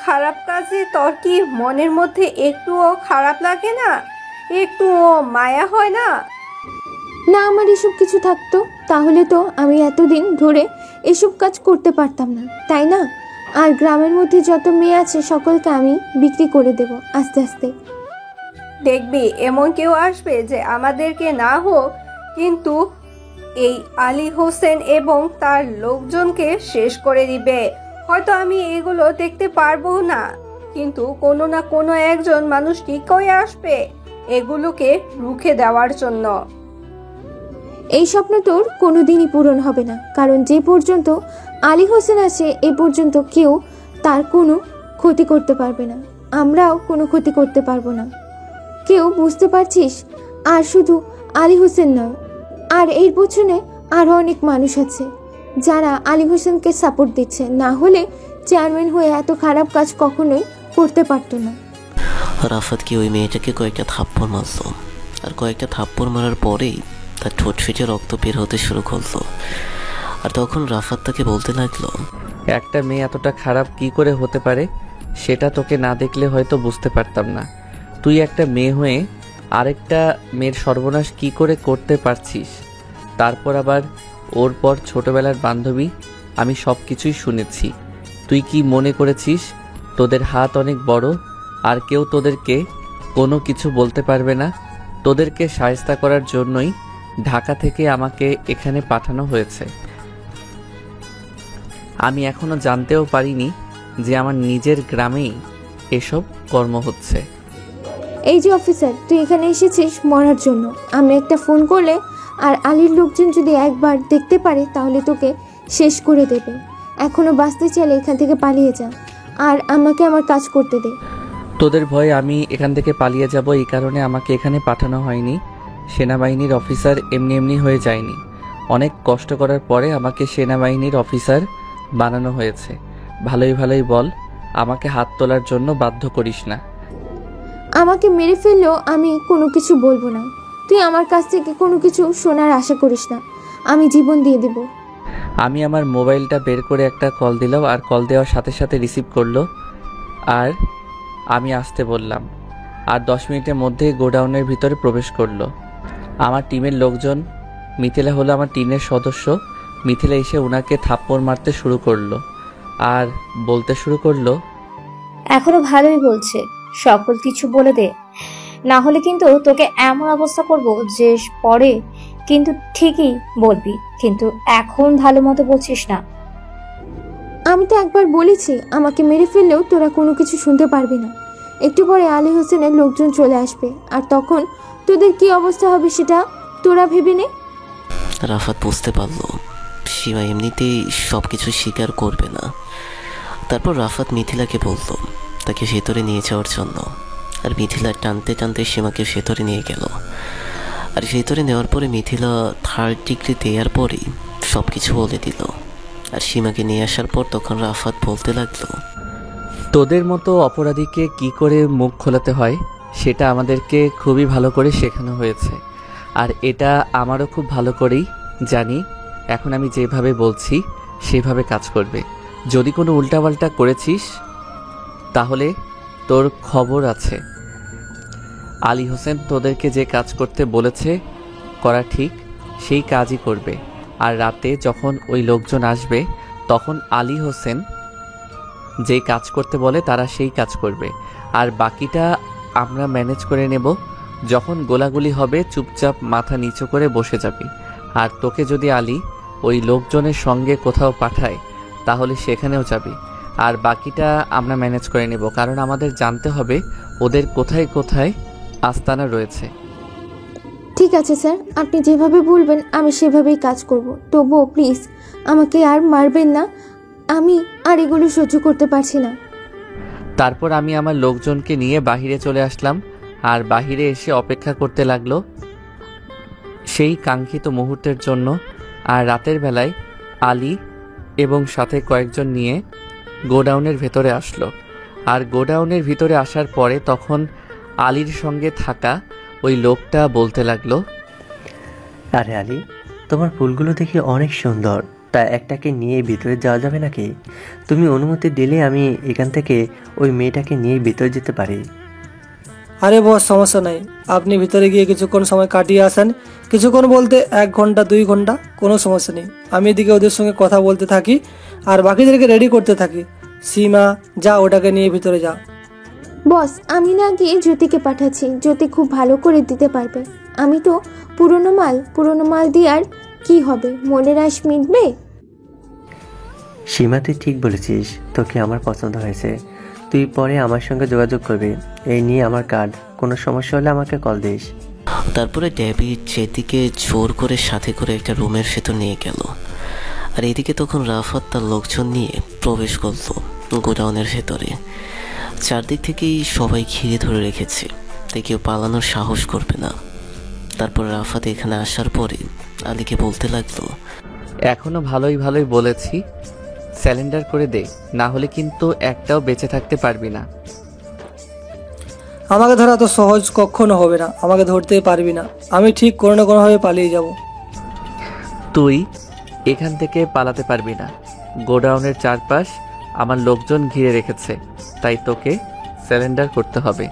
খারাপ কাজে তোর কি মনের মধ্যে একটুও খারাপ লাগে না? একটুও মায়া হয় না? না, আমার এসব কিছু থাকতো তাহলে তো আমি এতদিন ধরে এসব কাজ করতে পারতাম না, তাই না? আর গ্রামের মধ্যে যত মেয়ে আছে সকলকে আমি বিক্রি করে দেব আস্তে আস্তে। দেখবি এমন কেউ আসবে যে আমাদেরকে না হোক, কিন্তু এই আলী হোসেন এবং তার লোকজনকে শেষ করে দিবে। হয়তো আমি এগুলো দেখতে পারবো না, কিন্তু কোনো না কোনো একজন মানুষ ঠিকই আসবে এগুলোকে রুখে দেওয়ার জন্য। এই স্বপ্ন তোর কোনোদিনই পূরণ হবে না, কারণ যে পর্যন্ত আলী হোসেন আছে এ পর্যন্ত কেউ তার কোনো ক্ষতি করতে পারবে না। আমরাও কোনো ক্ষতি করতে পারবো না। কেউ, বুঝতে পারছিস? আর শুধু আলী হোসেন নয়, আর এর পেছনে আরও অনেক মানুষ আছে যারা আলী হোসেনকে সাপোর্ট দিচ্ছে। না হলে চেয়ারম্যান হয়ে এত খারাপ কাজ কখনোই করতে পারতো না। রাফাত কি ওই মেয়েটাকে কয়েকটা থাপ্পড় মারল, আর কয়েকটা থাপ্পড় মারার পরেই তার ঠোঁট ফেটে রক্ত বের হতে শুরু করলো। আর তখন রাফাত তাকে বলতে লাগলো, একটা মেয়ে এতটা খারাপ কি করে হতে পারে সেটা তোকে না দেখলে হয়তো বুঝতে পারতাম না। তুই একটা মেয়ে হয়ে আরেকটা মেয়ের সর্বনাশ কি করে করতে পারছিস? তারপর আবার ওর পর ছোটবেলার বান্ধবী। আমি সব কিছুই শুনেছি। তুই কি মনে করেছিস তোদের হাত অনেক বড় আর কেউ তোদেরকে কোনো কিছু বলতে পারবে না? তোদেরকে শায়েস্তা করার জন্যই ঢাকা থেকে আমাকে এখানে পাঠানো হয়েছে। আমি এখনো জানতেও পারিনি যে আমার নিজের গ্রামেই এসব কর্ম হচ্ছে। এই যে অফিসার, তুই এখানে এসেছিস মরার জন্য। আমি একটা ফোন করলে আর আলীর লোকজন যদি একবার দেখতে পারে তাহলে তোকে শেষ করে দেবে। এখনো বাঁচতে চাইলে এখান থেকে পালিয়ে যা, আর আমাকে আমার কাজ করতে দে। তোদের ভয়ে আমি এখান থেকে পালিয়ে যাব, এই কারণে আমাকে এখানে পাঠানো হয়নি। সেনাবাহিনীর অফিসার এমনি এমনি হয়ে যায়নি। অনেক কষ্ট করার পরে আমাকে সেনাবাহিনীর অফিসার বানানো হয়েছে। ভালোই ভালোই বল, আমাকে হাত তোলার জন্য বাধ্য করিস না। আমাকে মেরে ফেললেও আমি কোনো কিছু বলবো না। তুই আমার কাছ থেকে কোনো কিছু শোনার আশা করিস না। আমি জীবন দিয়ে দেব। আমি আমার মোবাইলটা বের করে একটা কল দিলাম, আর কল দেওয়ার সাথে সাথে রিসিভ করলো, আর আমি আসতে বললাম। আর 10 মিনিটের মধ্যেই গোডাউনের ভিতরে প্রবেশ করলো আমার টিমের লোকজন। মিথিলা হলো আমার টিমের সদস্য। মিথিলা এসে ওনাকে থাপ্পড় মারতে শুরু করলো আর বলতে শুরু করলো, এখনো ভালোই বলছে, সকল কিছু বলে দে, না হলে কিন্তু তোকে এমন অবস্থা করব যে পরে কিন্তু ঠিকই বলবি, কিন্তু এখন ভালো মতো বলছিস না। আমি তো একবার বলেছি আমাকে মেরে ফেললেও তোরা কোনো কিছু শুনতে পারবি না। একটু পরে আলী হোসেনের লোকজন চলে আসবে, আর তখন তোদের কি অবস্থা হবে সেটা তোরা ভেবে নে। রাফাত বুঝতে পারল সীমা এমনিতেই সব কিছু স্বীকার করবে না। তারপর রাফাত মিথিলাকে বলল তাকে ভেতরে নিয়ে যাওয়ার জন্য। আর মিথিলা টানতে টানতে সীমাকে ভেতরে নিয়ে গেল। আর ভেতরে নেওয়ার পরে মিথিলা 3rd ডিগ্রি দেওয়ার পরেই সব কিছু বলে দিল। আর সীমাকে নিয়ে আসার পর তখন রাফাত বলতে লাগলো, তোদের মতো অপরাধীকে কি করে মুখ খোলাতে হয় সেটা আমাদেরকে খুবই ভালো করে শেখানো হয়েছে। আর এটা আমারও খুব ভালো করেই জানি। এখন আমি যেভাবে বলছি সেভাবে কাজ করবে। যদি কোনো উল্টাপাল্টা করেছিস তাহলে তোর খবর আছে। আলী হোসেন তোদেরকে যে কাজ করতে বলেছে করা ঠিক সেই কাজই করবে। আর রাতে যখন ওই লোকজন আসবে তখন আলী হোসেন যে কাজ করতে বলে তারা সেই কাজ করবে। আর বাকিটা আমরা ম্যানেজ করে নেব। যখন গোলাগুলি হবে চুপচাপ মাথা নিচু করে বসে যাবি। আর তোকে যদি আলী ওই লোকজনের সঙ্গে কোথাও পাঠায় তাহলে সেখানেও যাবি। আর বাকিটা আমরা ম্যানেজ করে নেব, কারণ আমাদের জানতে হবে ওদের কোথায় কোথায় আস্তানা রয়েছে। ঠিক আছে স্যার, আপনি যেভাবে বলবেন আমি সেভাবেই কাজ করব। তবুও প্লিজ আমাকে আর মারবেন না, আমি আর এগুলো সহ্য করতে পারছি না। তারপর আমি আমার লোকজনকে নিয়ে বাহিরে চলে আসলাম। আর বাহিরে এসে অপেক্ষা করতে লাগলো সেই কাঙ্ক্ষিত মুহূর্তের জন্য। আর রাতের বেলায় আলী এবং সাথে কয়েকজন নিয়ে গোডাউনের ভেতরে আসলো। আর গোডাউনের ভিতরে আসার পরে তখন আলীর সঙ্গে থাকা ওই লোকটা বলতে লাগলো, আরে আলী, তোমার ফুলগুলো দেখে অনেক সুন্দর, তা একটাকে নিয়ে ভিতরে যাওয়া যাবে নাকি? তুমি অনুমতি দিলে আমি এখান থেকে ওই মেয়েটাকে নিয়ে ভিতরে যেতে পারি। আরে বস, সমস্যা নাই, আপনি ভিতরে গিয়ে কিছুক্ষণ সময় কাটিয়ে আসেন। কিছুক্ষণ বলতে 1 ঘন্টা 2 ঘন্টা, কোনো সমস্যা নেই। আমি এদিকে ওদের সঙ্গে কথা বলতে থাকি আর বাকিদেরকে রেডি করতে থাকি। সীমা, যা ওটাকে নিয়ে ভিতরে যা। বস, আমি না গিয়ে জ্যোতিকে পাঠাচ্ছি, জ্যোতি খুব ভালো করে দিতে পারবে। আমি তো পুরনো মাল দিয়ে আর কি হবে, মনের আশ মিটবে। সীমা, তুই ঠিক বলেছিস, তোকে আমার পছন্দ হয়েছে। তুই পরে আমার সঙ্গে যোগাযোগ করবি, এই নিয়ে আমার কার্ড। কোনো সমস্যা হলে আমাকে কল দিস। তারপরে ডেভিড যেদিকে জোর করে সাথে করে একটা রুমের ভেতর নিয়ে গেল। আর এদিকে তখন রাফাত তার লোকজন নিয়ে প্রবেশ করলো গোডাউনের ভেতরে। চারদিক থেকেই সবাই ঘিরে ধরে রেখেছে, তাই কেউ পালানোর সাহস করবে না। তারপর রাফাত এখানে আসার পরে আলীকে বলতে লাগলো, এখনো ভালোই বলেছি, স্যালেন্ডার করে দে, না হলে কিন্তু একটাও বেঁচে থাকতে পারবি না। আমাকে ধরা তো সহজ কখনো হবে না, আমাকে ধরতে পারবি না। আমি ঠিক কোনো না কোনোভাবে পালিয়ে যাব। তুই এখান থেকে পালাতে পারবি না। গোডাউনের চারপাশ আমার লোকজন ঘিরে রেখেছে, তাই তোকে স্যালেন্ডার করতে হবে।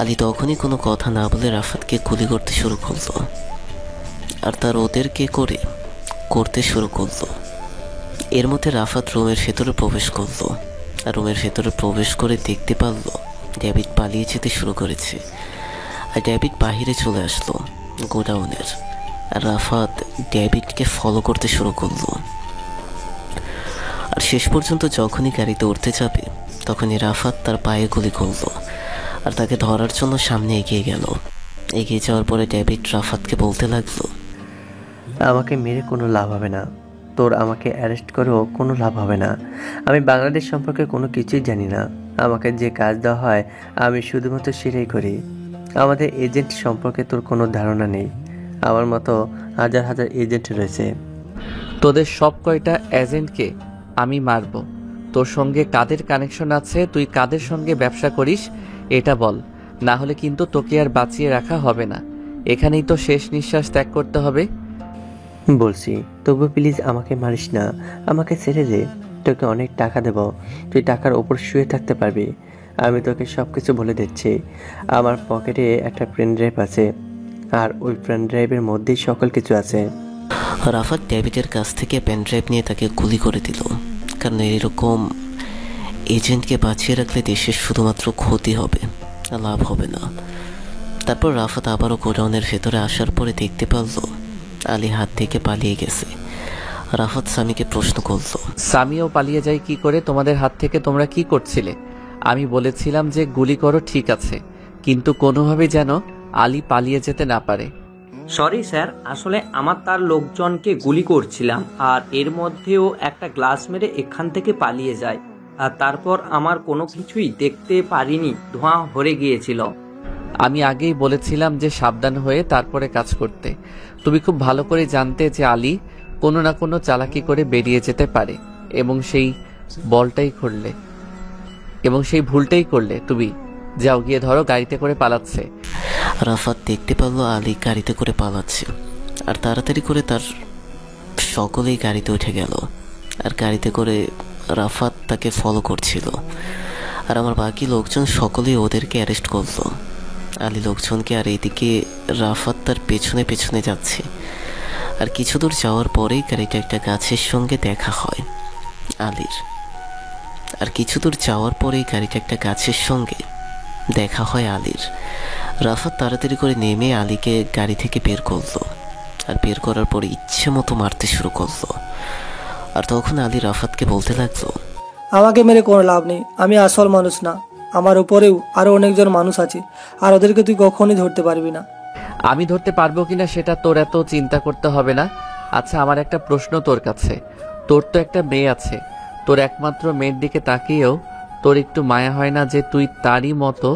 আলী তখনই কোনো কথা না বলে রাফাতকে গুলি করতে শুরু করলো। আর তার ওদেরকে করতে শুরু করলো। এর মধ্যে রাফাত রুমের ভেতরে প্রবেশ করলো। আর রুমের ভেতরে প্রবেশ করে দেখতে পারলো ডেভিড পালিয়ে যেতে শুরু করেছে। আর ডেভিড বাহিরে চলে আসলো গোডাউনের। আর রাফাত ডেভিডকে ফলো করতে শুরু করলো। আর শেষ পর্যন্ত যখনই গাড়িতে উঠতে যাবে তখনই রাফাত তার পায়ে গুলি করলো। আর তাকে ধরার জন্য সামনে এগিয়ে গেল। এগিয়ে যাওয়ার পরে ডেভিড রাফাতকে বলতে লাগলো, আমাকে মেরে কোনো লাভ হবে না, তোর আমাকে অ্যারেস্ট করেও কোনো লাভ হবে না। আমি বাংলাদেশ সম্পর্কে কোনো কিছুই জানি না। আমাকে যে কাজ দেওয়া হয় আমি শুধুমাত্র সেটাই করি। আমাদের এজেন্ট সম্পর্কে তোর কোনো ধারণা নেই। আমার মতো হাজার হাজার এজেন্ট রয়েছে। তোদের সব কয়টা এজেন্টকে আমি মারব। তোর সঙ্গে কাদের কানেকশন আছে, তুই কাদের সঙ্গে ব্যবসা করিস এটা বল, না হলে কিন্তু তোকে আর বাঁচিয়ে রাখা হবে না। এখানেই তো শেষ নিঃশ্বাস ত্যাগ করতে হবে। বলছি, তবু প্লিজ আমাকে মারিস না, আমাকে ছেড়ে দে। তোকে অনেক টাকা দেব, তুই টাকার ওপর শুয়ে থাকতে পারবি। আমি তোকে সব কিছু বলে দিচ্ছি। আমার পকেটে একটা পেন ড্রাইভ আছে, আর ওই পেন ড্রাইভের মধ্যেই সকল কিছু আছে। রাফাত ডেভিডের কাছ থেকে পেন ড্রাইভ নিয়ে তাকে গুলি করে দিল। কারণ এরকম এজেন্টকে বাঁচিয়ে রাখলে দেশের শুধুমাত্র ক্ষতি হবে, লাভ হবে না। তারপর রাফাত আবারও গোডাউনের ভেতরে আসার পরে দেখতে পারল আলী হাত থেকে পালিয়ে গেছে। রাফাত স্বামীকে প্রশ্ন করল, স্বামীও পালিয়ে যায় কি করে? তোমাদের হাত থেকে তোমরা কি করছিলে? আমি বলেছিলাম যে গুলি করো, ঠিক আছে, কিন্তু কোনোভাবে যেন আলী পালিয়ে যেতে না পারে। সরি স্যার, আসলে আমার তার লোকজনকে গুলি করছিলাম, আর এর মধ্যেও একটা গ্লাস মেরে এখান থেকে পালিয়ে যায়। আর তারপর আমার কোনো কিছুই দেখতে পারিনি, ধোঁয়া ভরে গিয়েছিল। আমি আগেই বলেছিলাম যে সাবধান হয়ে তারপরে কাজ করতে। তুমি খুব ভালো করে জানতে যে আলী কোনো না কোনো চালাকি করে বেরিয়ে যেতে পারে, এবং সেই ভুলটাই করলে তুমি। যাও গিয়ে ধরো, গাড়িতে করে পালাচ্ছে। রাফাত দেখতে পারলো আলী গাড়িতে করে পালাচ্ছে, আর তাড়াতাড়ি করে তার সকলেই গাড়িতে উঠে গেল। আর গাড়িতে করে রাফাত তাকে ফলো করছিল, আর আমার বাকি লোকজন সকলেই ওদেরকে অ্যারেস্ট করলো, আলী লোকজনকে। আর এইদিকে রাফাত তার পেছনে পেছনে যাচ্ছে। আর কিছু দূর যাওয়ার পরেই গাড়িটা একটা গাছের সঙ্গে দেখা হয় আলীর। রাফাত তাড়াতাড়ি করে নেমে আলীকে গাড়ি থেকে বের করলো, আর বের করার পরে ইচ্ছে মতো মারতে শুরু করলো। আর তখন আলী রাফাতকে বলতে লাগলো, আমাকে মেরে কোনো লাভ নেই, আমি আসল মানুষ না, আমার উপরেও আরো অনেকজন মানুষ আছে, আর ওদেরকে তুই কখনই ধরতে পারবি না। আমি ধরতে পারবো কিনা সেটা তোর এত চিন্তা করতে হবে না। আচ্ছা, আমার একটা প্রশ্ন তোর কাছে। তোর তো একটা মেয়ে আছে, তোর একমাত্র মেয়ের দিকে তাকিয়েও তোর একটু মায়া হয় না যে তুই তারই মতো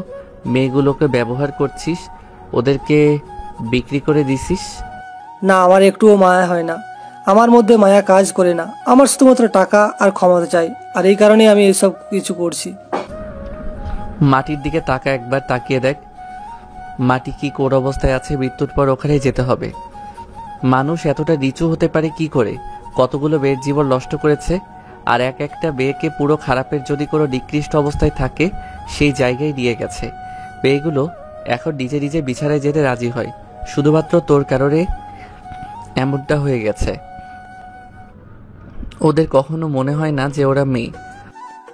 মেয়েগুলোকে ব্যবহার করছিস, ওদেরকে বিক্রি করে দিছিস? না, আমার একটুও মায়া হয় না, আমার মধ্যে মায়া কাজ করে না। আমার শুধুমাত্র টাকা আর ক্ষমতা চাই, আর এই কারণেই আমি এসব কিছু করছি। মাটির দিকে একবার তাকিয়ে দেখ, মাটি কি কোন অবস্থায় আছে। মৃত্যুর পর ওখানেই যেতে হবে। মানুষ এতটা নিচু হতে পারে কি করে? কতগুলো মেয়ের জীবন নষ্ট করেছে, আর একটা মেয়েকে পুরো খারাপের যদি কোনো নিকৃষ্ট অবস্থায় থাকে সেই জায়গায় নিয়ে গেছে। মেয়েগুলো এখন নিজে নিজে বিছানায় যেতে রাজি হয়, শুধুমাত্র তোর কারণে এমনটা হয়ে গেছে। ওদের কখনো মনে হয় না যে ওরা মেয়ে।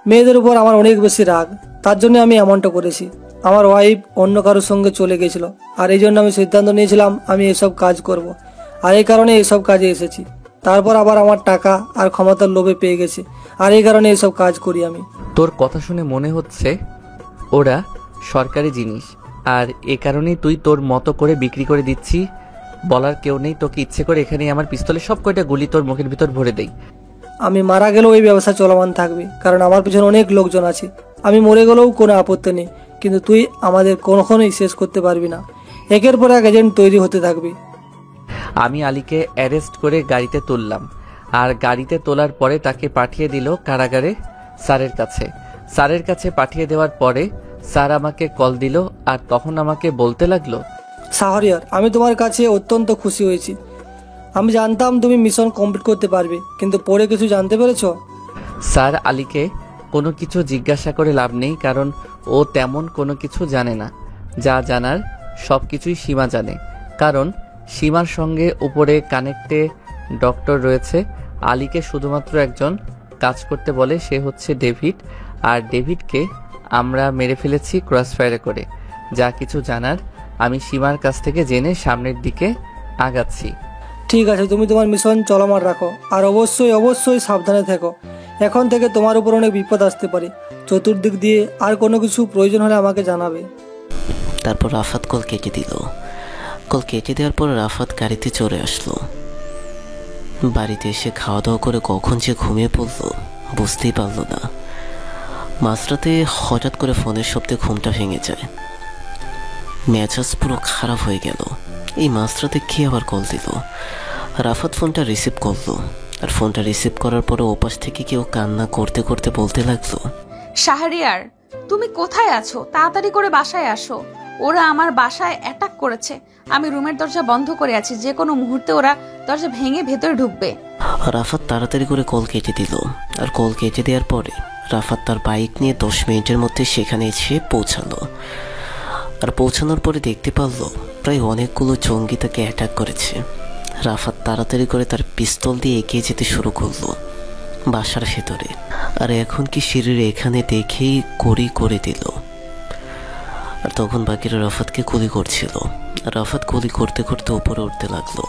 মেয়েদের উপর আমার অনেক বেশি রাগ, তার জন্য আমি এমনটা করেছি। আমার ওয়াইফ অন্য কারোর সঙ্গে চলে গেছিল, আর এই জন্য আমি সিদ্ধান্ত নিয়েছিলাম আমি এসব কাজ করব, আর এই কারণে এসব কাজে এসেছি। তারপর আবার আমার টাকা আর ক্ষমতার লোভে পেয়ে গেছে, আর এই কারণে এসব কাজ করি আমি। তোর কথা শুনে মনে হচ্ছে ওরা সরকারি জিনিস, আর এ কারণেই তুই তোর মতো করে বিক্রি করে দিচ্ছি। বলার কেউ নেই, তোকে ইচ্ছে করে এখানেই আমার পিস্তলে সব কয়টা গুলি তোর মুখের ভিতর ভরে দেই। আমি মারা গেলেও এই ব্যবসা চলমান থাকবে, কারণ আমার পিছনে অনেক লোকজন আছে। আমি মরে গেলেও কোনো আপত্তি নেই, কিন্তু তুই আমাদের কখনোই শেষ করতে পারবি না। একের পর এক এজেন্ট তৈরি হতে থাকবে। আমি আলীকে অ্যারেস্ট করে গাড়িতে তুললাম, আর গাড়িতে তোলার পরে তাকে পাঠিয়ে দিল কারাগারে স্যারের কাছে পাঠিয়ে দেওয়ার পরে স্যার আমাকে কল দিল, আর তখন আমাকে বলতে লাগলো, শাহরিয়ার, আমি তোমার কাছে অত্যন্ত খুশি হয়েছি। আমি জানতাম তুমি মিশন কমপ্লিট করতে পারবে, কিন্তু পরে কিছু জানতে পেরেছো? স্যার আলীকে কোনো কিছু জিজ্ঞাসা করে লাভ নেই, কারণ ও তেমন কোনো কিছু জানে না। যা জানার সব কিছুই সীমা জানে, কারণ সীমার সঙ্গে উপরে কানেক্টে ডক্টর রয়েছে। আলীকে শুধুমাত্র একজন কাজ করতে বলে, সে হচ্ছে ডেভিড, আর ডেভিডকে আমরা মেরে ফেলেছি ক্রসফায়ারে করে। যা কিছু জানার আমি সীমার কাছ থেকে জেনে সামনের দিকে আগাচ্ছি। ঠিক আছে, তুমি তোমার মিশন চলমান রাখো, আর অবশ্যই অবশ্যই সাবধানে থেকো। এখন থেকে তোমার উপর অনেক বিপদ আসতে পারে, চতুর্দিক দিয়ে। আর কোনো কিছু প্রয়োজন হলে আমাকে জানাবে। তারপর রাফাত কল কেটে দিল। কল কেটে দেওয়ার পর রাফাত গাড়িতে চড়ে আসলো। বাড়িতে এসে খাওয়া দাওয়া করে কখন যে ঘুমিয়ে পড়লো বুঝতেই পারলো না। মাঝরাতে হঠাৎ করে ফোনের শব্দে ঘুমটা ভেঙে যায়। মেজাজ পুরো খারাপ হয়ে গেল। এই মাঝরাতে কে আবার কল দিল? রাফাত ফোনটা রিসিভ করলো, আর ফোনটা রিসিভ করার পরে ওপাশ থেকে কেউ কান্না করতে করতে বলতে লাগলো, শাহরিয়ার, তুমি কোথায় আছো? তাড়াতাড়ি করে বাসায় আসো। ওরা আমার বাসায় অ্যাটাক করেছে। আমি রুমের দরজা বন্ধ করে আছি, যে কোনো মুহূর্তে ওরা দরজা ভেঙে ভেতরে ঢুকবে। রাফাত তাড়াতাড়ি করে কল কেটে দিল, আর কল কেটে দেওয়ার পরে রাফাত তার বাইক নিয়ে 10 মিনিটের মধ্যে সেখানে এসে পৌঁছালো। আর পৌঁছানোর পরে দেখতে পারলো প্রায় অনেকগুলো জঙ্গি তাকে অ্যাটাক করেছে। রাফাত তাড়াতাড়ি করে তার পিস্তল দিয়ে এগিয়ে যেতে শুরু করলো বাসার ভেতরে। আর এখন কি সিঁড়ির এখানে দেখেই কড়ি করে দিল। আর তখন বাকিরা রাফাতকে গুলি করছিল। রাফাত গুলি করতে করতে উপরে উঠতে লাগলো।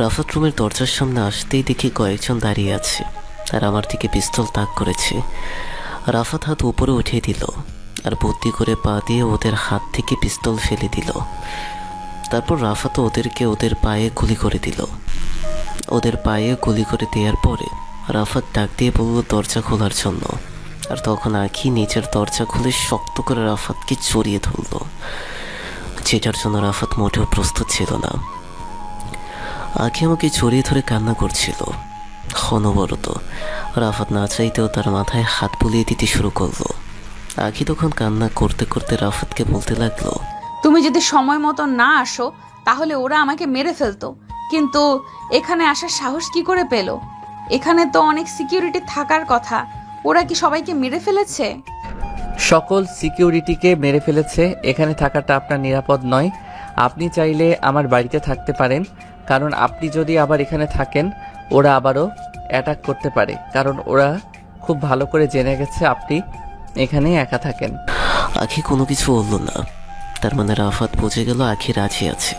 রাফাত রুমের দরজার সামনে আসতেই দেখি কয়েকজন দাঁড়িয়ে আছে, আর আমার দিকে পিস্তল তাক করেছে। রাফাত হাত উপরে উঠিয়ে দিল, আর বুদ্ধি করে পা দিয়ে ওদের হাত থেকে পিস্তল ফেলে দিল। তারপর রাফাত ওদেরকে ওদের পায়ে গুলি করে দিল। ওদের পায়ে গুলি করে দেওয়ার পরে রাফাত ডাক দিয়ে বলল দরজা খোলার জন্য। আর তখন আঁখি নিচের দরজা খুলে শক্ত করে রাফাতকে জড়িয়ে ধরল, যেটার জন্য রাফাত মোটেও প্রস্তুত ছিল না। আঁখি আমাকে জড়িয়ে ধরে কান্না করছিল অনবরত। রাফাত না চাইতেও তার মাথায় হাত বুলিয়ে দিতে শুরু করলো। আঁখি তখন কান্না করতে করতে রাফাতকে বলতে লাগলো, তুমি যদি সময় মতো না আসো তাহলে ওরা আমাকে মেরে ফেলতো, কিন্তু এখানে আসার সাহস কি করে পেলো? এখানে তো অনেক সিকিউরিটি থাকার কথা, ওরা কি সবাইকে মেরে ফেলেছে? সকল সিকিউরিটিকে মেরে ফেলেছে। এখানে থাকাটা আপনার নিরাপদ নয়। আপনি চাইলে আমার বাড়িতে থাকতে পারেন, কারণ আপনি যদি আবার এখানে থাকেন ওরা আবারও অ্যাটাক করতে পারে, কারণ ওরা খুব ভালো করে জেনে গেছে আপনি এখানে একা থাকেন। আঁখি কোনো কিছু বলল না। তার মানে রাফাত বুঝে গেল আঁখি রাজি আছে।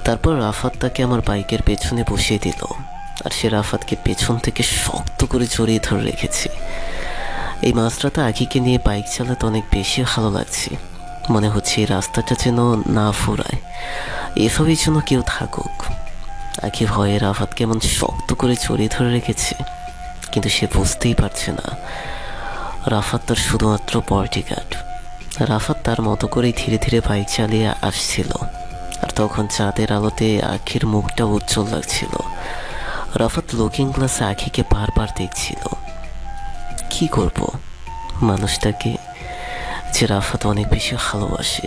তারপর রাফাত তাকে আমার বাইকের পেছনে বসিয়ে দিল, আর সে রাফাতকে পেছন থেকে শক্ত করে জড়িয়ে ধরে রেখেছে। এই মাঝরাতে আঁখিকে নিয়ে বাইক চালাতে অনেক বেশি ভালো লাগছে। মনে হচ্ছে এই রাস্তাটা যেন না ফুরায়, এভাবেই যেন কেউ থাকুক। আঁখি ভয়ে রাফাতকে এমন শক্ত করে জড়িয়ে ধরে রেখেছে, কিন্তু সে বুঝতেই পারছে না রাফাত তার শুধুমাত্র বডিগার্ড। রাফাত তার মতো করেই ধীরে ধীরে বাইক চালিয়ে আসছিল, আর তখন চাঁদের আলোতে আঁখির মুখটা উজ্জ্বল লাগছিল। রাফাত লুকিং গ্লাসে আঁখিকে বারবার দেখছিল। কি করব মানুষটাকে যে রাফাত অনেক বেশি ভালোবাসে।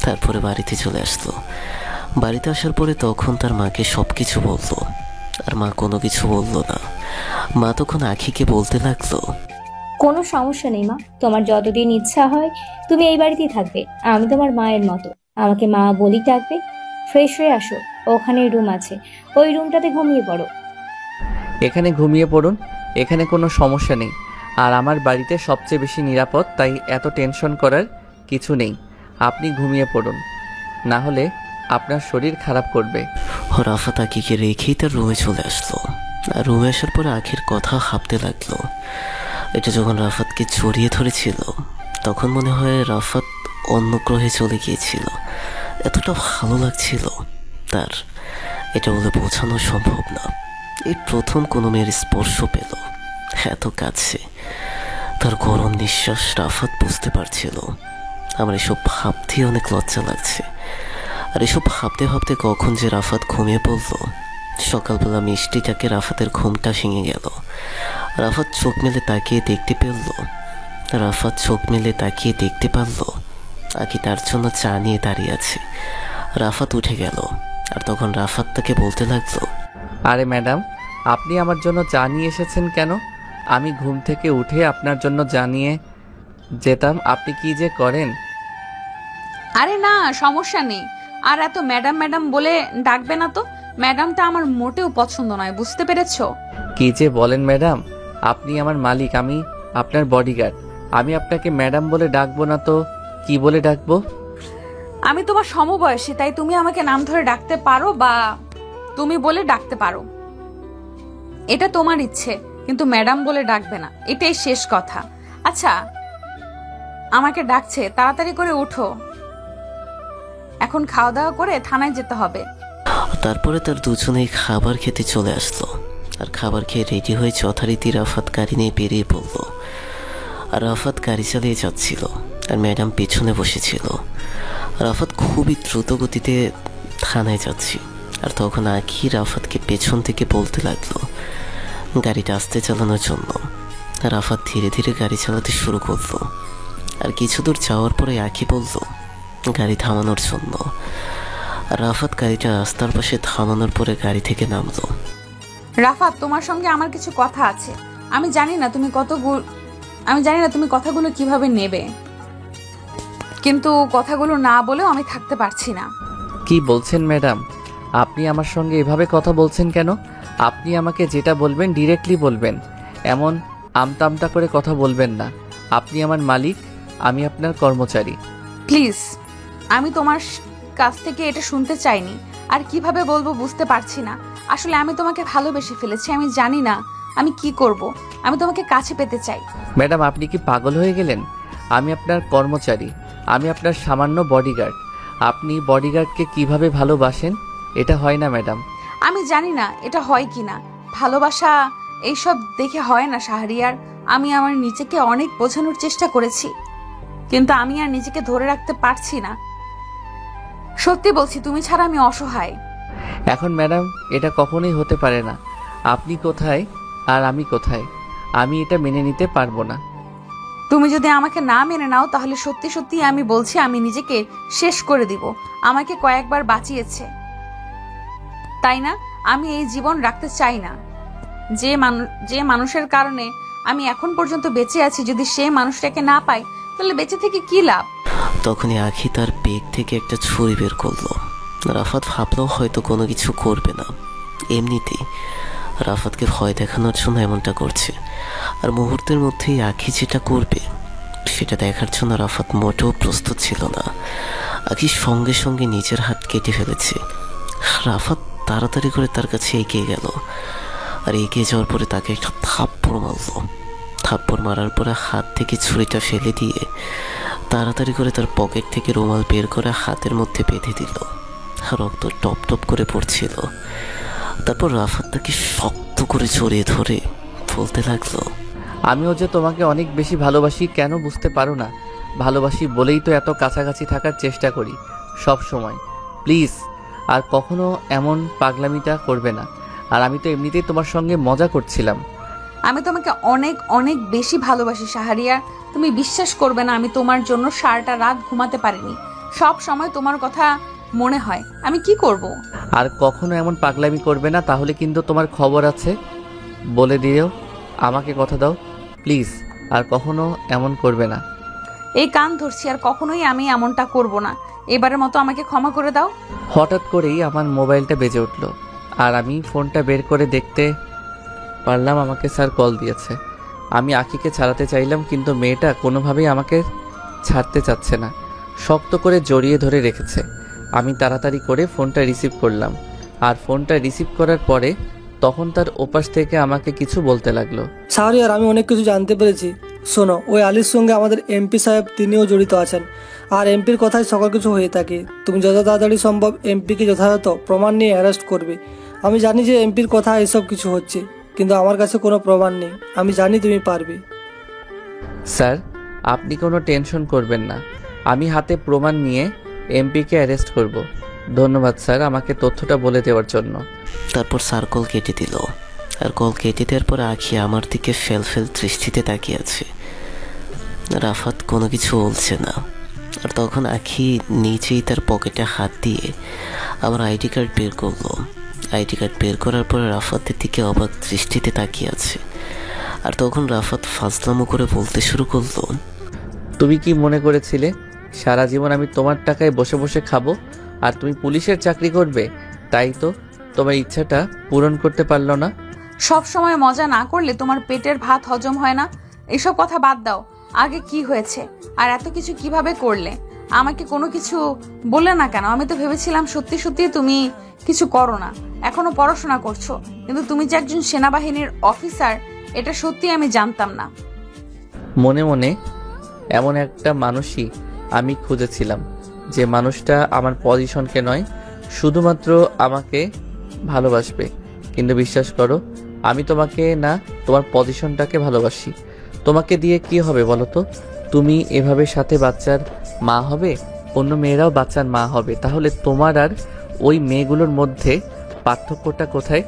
তারপরে বাড়িতে চলে আসলো। বাড়িতে আসার পরে তখন তার মাকে সব কিছু বললো, আর মা কোনো কিছু বললো না। মা তখন আঁখিকে বলতে লাগলো, কোনো সমস্যা নেই মা, তোমার যতদিন ইচ্ছা হয় তুমি এই বাড়িতেই থাকবে। আমি তোমার মায়ের মতো, আমাকে মা বলি ডাকবে। ফ্রেশ হয়ে আসো, ওখানে রুম আছে, ওই রুমটাতে ঘুমিয়ে পড়ো। এখানে ঘুমিয়ে পড়ুন, এখানে কোনো সমস্যা নেই। আর আমার বাড়িতে সবচেয়ে বেশি নিরাপদ, তাই এত টেনশন করার কিছু নেই। আপনি ঘুমিয়ে পড়ুন, না হলে আপনার শরীর খারাপ করবে। রাফাত আঁখিকে রেখেই তার রুমে চলে আসলো। আর রুমে আসার পরে আঁখির কথা ভাবতে লাগলো। এটা যখন রাফাতকে জড়িয়ে ধরেছিল তখন মনে হয় রাফাত অন্য গ্রহে চলে গিয়েছিল। এতটা ভালো লাগছিল তার, এটা বলে বোঝানো সম্ভব না। এই প্রথম কোনো মেয়ের স্পর্শ পেল এত কাছে। তার গরম নিঃশ্বাস রাফাত বুঝতে পারছিল। আমার এসব ভাবতেই অনেক লজ্জা লাগছে। আর এসব ভাবতে ভাবতে কখন যে রাফাত ঘুমিয়ে পড়ল। সকালবেলা মিষ্টিটাকে রাফাতের ঘুমটা ভেঙে গেল। রাফাত চোখ মেলে তাকিয়ে দেখতে পারল আঁখি তার জন্য চা নিয়ে দাঁড়িয়ে আছে। রাফাত উঠে গেল, আর তখন রাফাত তাকে বলতে লাগলো, আরে ম্যাডাম, আপনি আমার জন্য চা নিয়ে এসেছেন কেন? আমি ঘুম থেকে উঠে আপনার জন্য চা নিয়ে যেতাম। আপনি কি যে করেন। আরে না, সমস্যা নেই। আর এত ম্যাডাম ম্যাডাম বলে ডাকবে না তো। ম্যাডামটা আমার মোটেও পছন্দ নয়, বুঝতে পেরেছো? কি যে বলেন ম্যাডাম, আপনি আমার মালিক, আমি আপনার বডিগার্ড। আমি আপনাকে ম্যাডাম বলে ডাকবো না তো কি বলে ডাকবো? আমি তোমার সমবয়সী, তাই তুমি আমাকে নাম ধরে ডাকতে পারো বা তুমি বলে ডাকতে পারো, এটা তোমার ইচ্ছে, কিন্তু ম্যাডাম বলে ডাকবে না, এটাই শেষ কথা। আচ্ছা, আমাকে ডাকছে, তাড়াতাড়ি করে উঠো, এখন খাওয়া দাওয়া করে থানায় যেতে হবে। তারপরে তার দুজনেই খাবার খেতে চলে আসলো। আর খাবার খেয়ে রেডি হয়ে যথারীতি রাফাত গাড়ি নিয়ে বেরিয়ে পড়লো। আর রাফাত গাড়ি চালিয়ে যাচ্ছিল, আর ম্যাডাম পেছনে বসেছিল। রাফাত খুবই দ্রুত গতিতে থানায় যাচ্ছি। আর তখন আঁখি রাফাতকে পেছন থেকে বলতে লাগলো গাড়িটা আস্তে চালানোর জন্য। রাফাত ধীরে ধীরে গাড়ি চালাতে শুরু করলো। আর কিছু দূর যাওয়ার পরে আঁখি বলল গাড়ি থামানোর জন্য। রাফাত গাড়িটা রাস্তার পাশে থামানোর পরে গাড়ি থেকে নামলো। রাফাত, তোমার সঙ্গে আমার কিছু কথা আছে। আমি জানি না তুমি কথাগুলো কিভাবে নেবে, কিন্তু কথাগুলো না বলেও আমি থাকতে পারছি না। কি বলছেন ম্যাডাম? আপনি আমার সঙ্গে এভাবে কথা বলছেন কেন? আপনি আমাকে যেটা বলবেন ডিরেক্টলি বলবেন, এমন আমতামতা করে কথা বলবেন না। আপনি আমার মালিক, আমি আপনার কর্মচারী। প্লিজ, আমি তোমার কাছ থেকে এটা শুনতে চাইনি, আর কিভাবে বলবো বুঝতে পারছি না। আসলে আমি তোমাকে ভালোবেসে ফেলেছি, আমি জানি না আমি কি করব। আমি তোমাকে কাছে পেতে চাই। ম্যাডাম, আপনি কি পাগল হয়ে গেলেন? আমি আপনার কর্মচারী, আমি আপনার সামান্য বডিগার্ড। আপনি বডিগার্ডকে কিভাবে ভালোবাসেন? এটা হয় না ম্যাডাম। আমি জানি না এটা হয় কিনা, ভালোবাসা এইসব দেখে হয় না শাহরিয়ার। আমি আমার নিজেকে অনেক বোঝানোর চেষ্টা করেছি, কিন্তু আমি আর নিজেকে ধরে রাখতে পারছি না। সত্যি বলছি, তুমি ছাড়া আমি অসহায়। এখন ম্যাডাম এটা কখনোই হতে পারে না। আপনি কোথায় আর আমি কোথায়, আমি এটা মেনে নিতে পারবো না। তুমি যদি আমাকে না মেনে নাও তাহলে সত্যি সত্যি আমি বলছি আমি নিজেকে শেষ করে দিব। আমাকে কয়েকবার বাঁচিয়েছে, তাই না? আমি এই জীবন রাখতে চাই না। যে মানুষের কারণে আমি এখন পর্যন্ত বেঁচে আছি, যদি সেই মানুষটাকে না পাই তাহলে বেঁচে থেকে কি লাভ? তখনই আখি তার বেগ থেকে একটা ছুরি বের করলো। রাফাত ভাবলো হয়তো কোনো কিছু করবে না, এমনিতেই রাফাতকে ভয় দেখানোর জন্য এমনটা করছে। আর মুহূর্তের মধ্যেই আখি যেটা করবে সেটা দেখার জন্য রাফাত মোটেও প্রস্তুত ছিল না। আখি সঙ্গে সঙ্গে নিজের হাত কেটে ফেলেছে। রাফাত তাড়াতাড়ি করে তার কাছে এগিয়ে গেল, আর এগিয়ে যাওয়ার পরে তাকে একটা থাপ্পড় মারল। থাপ্পড় মারার পরে হাত থেকে ছুরিটা ফেলে দিয়ে তাড়াতাড়ি করে তার পকেট থেকে রুমাল বের করে হাতের মধ্যে বেঁধে দিল। রক্ত টপ টপ করে পড়ছিল। তারপর রাফাত তাকে শক্ত করে জড়িয়ে ধরে বলতে লাগলো, আমিও যে তোমাকে অনেক বেশি ভালোবাসি, কেন বুঝতে পারো না? ভালোবাসি বলেই তো এত কাছাকাছি থাকার চেষ্টা করি সব সময়। প্লিজ আর কখনো এমন পাগলামিটা করবে না। আর আমি তো এমনিতেই তোমার সঙ্গে মজা করছিলাম। আমি তোমাকে অনেক অনেক বেশি ভালোবাসি শাহরিয়ার। তুমি বিশ্বাস করবে না, আমি তোমার জন্য সারাটা রাত ঘুমাতে পারিনি। সব সময় তোমার কথা মনে হয়। আমি কি করব? আর কখনো এমন পাগলামি করবে না, তাহলে কিন্তু তোমার খবর আছে। বলে দিও, আমাকে কথা দাও প্লিজ, আর কখনো এমন করবে না। এই কান ধরছি, আর কখনোই আমি এমনটা করব না। এবারের মতো আমাকে ক্ষমা করে দাও। হঠাৎ করেই আমার মোবাইলটা বেজে উঠল, আর আমি ফোনটা বের করে দেখতে পারলাম আমাকে স্যার কল দিয়েছে। আমি আখিকে ছাড়াতে চাইলাম, কিন্তু মেয়েটা কোনোভাবেই আমাকে ছাড়তে চাচ্ছে না, শক্ত করে জড়িয়ে ধরে রেখেছে। আমি তাড়াতাড়ি করে ফোনটা রিসিভ করলাম, আর ফোনটা রিসিভ করার পরে তখন তার ওপাশ থেকে আমাকে কিছু বলতে লাগলো। শাহরিয়ার, আমি অনেক কিছু জানতে পেরেছি। শোনো, ওই আলীর সঙ্গে আমাদের এমপি সাহেব তিনিও জড়িত আছেন, আর এমপির কথাই সকল কিছু হয়ে থাকে। তুমি যত তাড়াতাড়ি সম্ভব এমপিকে যথাযথ প্রমাণ নিয়ে অ্যারেস্ট করবে। আমি জানি যে এমপির কথা এসব কিছু হচ্ছে, কিন্তু আমার কাছে কোনো প্রমাণ নেই। আমি জানি তুমি পারবে। স্যার, আপনি কোনো টেনশন করবেন না, আমি হাতে প্রমাণ নিয়ে এমপিকে অ্যারেস্ট করব। ধন্যবাদ স্যার আমাকে তথ্যটা বলে দেওয়ার জন্য। তারপর স্যার কল কেটে দিল। আর কল কেটে দেওয়ার পর আখি আমার দিকে ফেল দৃষ্টিতে তাকিয়ে আছে। রাফাত কোনো কিছু বলছে না। আর তখন আখি নিচেই তার পকেটে হাত দিয়ে আমার আইডি কার্ড বের করলো। আইডি কার্ড বের করার পরে রাফাতের দিকে অবাক দৃষ্টিতে তাকিয়ে আছে। আর তখন রাফাত ফাজলামো করে বলতে শুরু করলো, তুমি কি মনে করেছিলে সারা জীবন আমি তোমার টাকায় বসে বসে খাবো আর তুমি পুলিশের চাকরি করবে? তাই তো তোমার ইচ্ছাটা পূরণ করতে পারলো না। সব সময় মজা না করলে তোমার পেটের ভাত হজম হয় না। এসব কথা বাদ দাও। আগে কি হয়েছে আর এত কিছু কিভাবে করলে? আমাকে কোনো কিছু বললে না কেন? আমি তো ভেবেছিলাম সত্যি সত্যি তুমি কিছু করো না, এখনো পড়াশোনা করছো, কিন্তু তুমি যে একজন সেনাবাহিনীর অফিসার এটা সত্যি আমি জানতাম না। মনে মনে এমন একটা মানুষই আমি খুঁজেছিলাম, যে মানুষটা আমার পজিশনকে নয়, শুধুমাত্র আমাকে ভালোবাসবে। কিন্তু বিশ্বাস করো, আমি তোমাকে না, তোমার পজিশনটাকে ভালোবাসি। তোমাকে দিয়ে কি হবে বলো তো? তুমি এভাবে সাথে বাচ্চার মা হবে, অন্য মেয়েরাও বাচ্চার মা হবে, তাহলে তোমার আর ওই মেয়েগুলোর মধ্যে পার্থক্যটা কোথায়?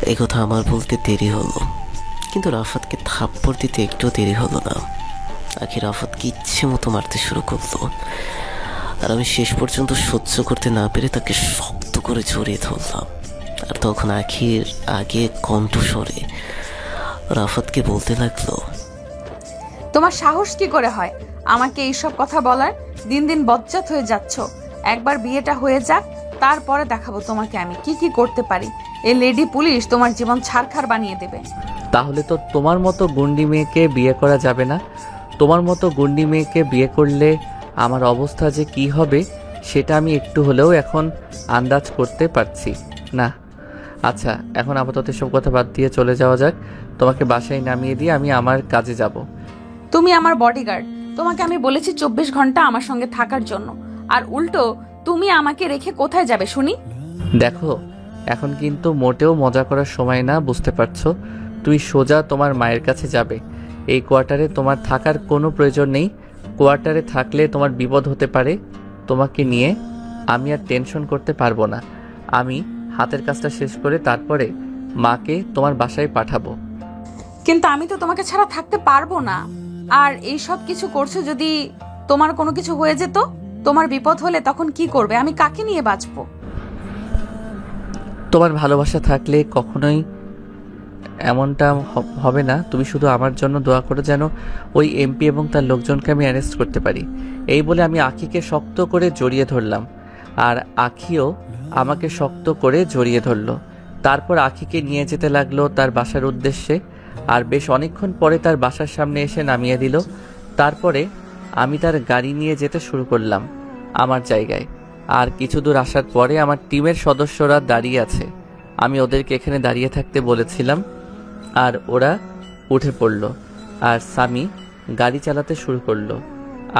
এই কথা আমার বলতে দেরি হলো, কিন্তু রাফাতকে থাপ্পড় দিতে একটু দেরি হলো না। আখি রাফাতকে ইচ্ছে মতো মারতে শুরু করলো। আর আমি শেষ পর্যন্ত সহ্য করতে না পেরে তাকে শক্ত করে জড়িয়ে ধরলাম। আর তখন আখির আগে কণ্ঠস্বরে রাফাতকে বলতে লাগলো, তোমার সাহস কি করে হয় আমাকে এইসব কথা বলার? দিন দিন বজ্জাত হয়ে যাচ্ছ। একবার বিয়েটা হয়ে যাক, তারপরে দেখাবো তোমাকে আমি কি কি করতে পারি। এই লেডি পুলিশ তোমার জীবন ছারখার বানিয়ে দেবে। তাহলে তো তোমার মতো গুন্ডি মেয়েকে বিয়ে করা যাবে না। তোমার মতো গুন্ডি মেয়েকে বিয়ে করলে আমার অবস্থা যে কি হবে সেটা আমি একটু হলেও এখন আন্দাজ করতে পারছি না। আচ্ছা, এখন আপাতত সব কথা বাদ দিয়ে চলে যাওয়া যাক। তোমাকে বাসায় নামিয়ে দিয়ে আমি আমার কাজে যাব। তুমি আমার বডিগার্ড, তোমাকে আমি বলেছি 24 ঘন্টা আমার সঙ্গে থাকার জন্য, আর উল্টো তুমি আমাকে রেখে কোথায় যাবে শুনি? দেখো, এখন কিন্তু মোটেও মজা করার সময় না, বুঝতে পারছো? তুমি সোজা তোমার মায়ের কাছে যাবে। এই কোয়ার্টারে তোমার থাকার কোনো প্রয়োজন নেই। কোয়ার্টারে থাকলে তোমার বিপদ হতে পারে। তোমাকে নিয়ে আমি আর টেনশন করতে পারবো না। আমি হাতের কাজটা শেষ করে তারপরে মাকে তোমার বাসায় পাঠাবো। কিন্তু আমি তো তোমাকে ছাড়া থাকতে পারবো না। আর এই সব কিছু করছো, যদি তোমার কোনো কিছু হয়ে যেত, তোমার বিপদ হলে তখন কি করবে? আমি কাকে নিয়ে বাঁচবো? তোমার ভালোবাসা থাকলে কখনোই এমনটা হবে না। তুমি শুধু আমার জন্য দোয়া করো যেন ওই এমপি এবং তার লোকজনকে আমি অ্যারেস্ট করতে পারি। এই বলে আমি আখিকে শক্ত করে জড়িয়ে ধরলাম, আর আখিও আমাকে শক্ত করে জড়িয়ে ধরলো। তারপর আখিকে নিয়ে যেতে লাগলো তার বাসার উদ্দেশ্যে, আর বেশ অনেকক্ষণ পরে তার বাসার সামনে এসে নামিয়ে দিল। তারপরে আমি তার গাড়ি নিয়ে যেতে শুরু করলাম আমার জায়গায়। আর কিছু দূর আসার পরে আমার টিমের সদস্যরা দাঁড়িয়ে আছে। আমি ওদেরকে এখানে দাঁড়িয়ে থাকতে বলেছিলাম, আর ওরা উঠে পড়ল, আর সামি গাড়ি চালাতে শুরু করলো।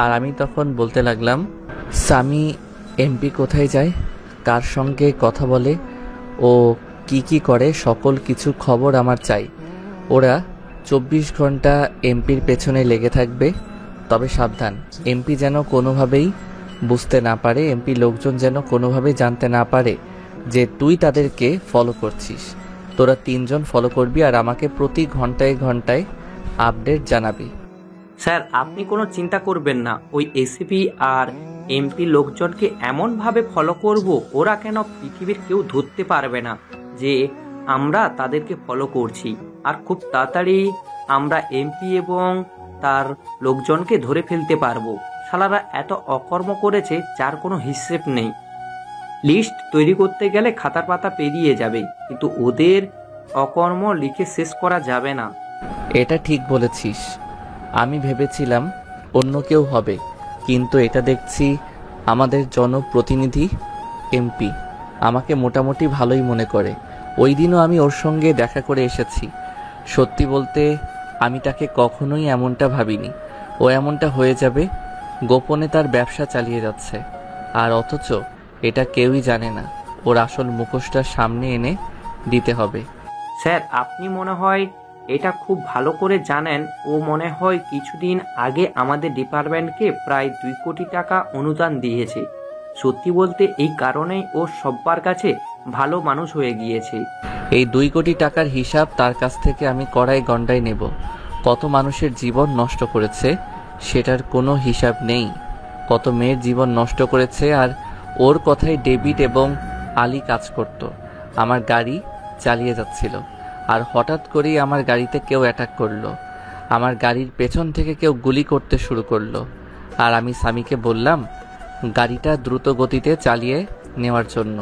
আর আমি তখন বলতে লাগলাম, সামি এমপি কোথায় যায়, কার সঙ্গে কথা বলে, ও কি কি করে, সকল কিছু খবর আমার চাই। ওরা 24 ঘন্টা এমপির পেছনে লেগে থাকবে। তবে সাবধান, এমপি যেন কোনোভাবেই বুঝতে না পারে, এমপি লোকজন যেন কোনোভাবেই জানতে না পারে যে তুই তাদেরকে ফলো করছিস। তোরা 3 জন ফলো করবি আর আমাকে প্রতি ঘন্টায় ঘন্টায় আপডেট জানাবি। স্যার, আপনি কোনো চিন্তা করবেন না। ওই এসিপি আর এমপি লোকজনকে এমনভাবে ফলো করব, ওরা কেন পৃথিবীর কেউ ধরতে পারবে না যে আমরা তাদেরকে ফলো করছি। আর খুব তাড়াতাড়ি আমরা এমপি এবং তার লোকজনকে ধরে ফেলতে পারবো। শালারা এত অকর্ম করেছে যার কোনো হিসেব নেই। লিস্ট তৈরি করতে গেলে খাতার পাতা পেরিয়ে যাবে, কিন্তু ওদের অকর্ম লিখে শেষ করা যাবে না। এটা ঠিক বলেছিস। আমি ভেবেছিলাম অন্য কেউ হবে, কিন্তু এটা দেখছি আমাদের জনপ্রতিনিধি এমপি আমাকে মোটামুটি ভালোই মনে করে। ওই দিনও আমি ওর সঙ্গে দেখা করে এসেছি। সত্যি বলতে আমি তাকে কখনোই এমনটা ভাবিনি ও এমনটা হয়ে যাবে। গোপনে তার ব্যবসা চালিয়ে যাচ্ছে, আর অথচ এটা কেউই জানে না। ওর আসল মুখোশটা সামনে এনে দিতে হবে। স্যার, আপনি মনে হয় এটা খুব ভালো করে জানেন। ও মনে হয় কিছুদিন আগে আমাদের ডিপার্টমেন্টকে প্রায় 2 কোটি টাকা অনুদান দিয়েছে। সত্যি বলতে এই কারণেই ও সব্বার কাছে ভালো মানুষ হয়ে গিয়েছে। এই 2 কোটি টাকার হিসাব তার কাছ থেকে আমি কড়াই গন্ডায় নেব। কত মানুষের জীবন নষ্ট করেছে সেটার কোনো হিসাব নেই। কত মেয়ের জীবন নষ্ট করেছে, আর ওর কথাই ডেভিড এবং আলী কাজ করত। আমার গাড়ি চালিয়ে যাচ্ছিল, আর হঠাৎ করেই আমার গাড়িতে কেউ অ্যাটাক করলো। আমার গাড়ির পেছন থেকে কেউ গুলি করতে শুরু করলো, আর আমি সামিকে বললাম গাড়িটা দ্রুত গতিতে চালিয়ে নেওয়ার জন্য।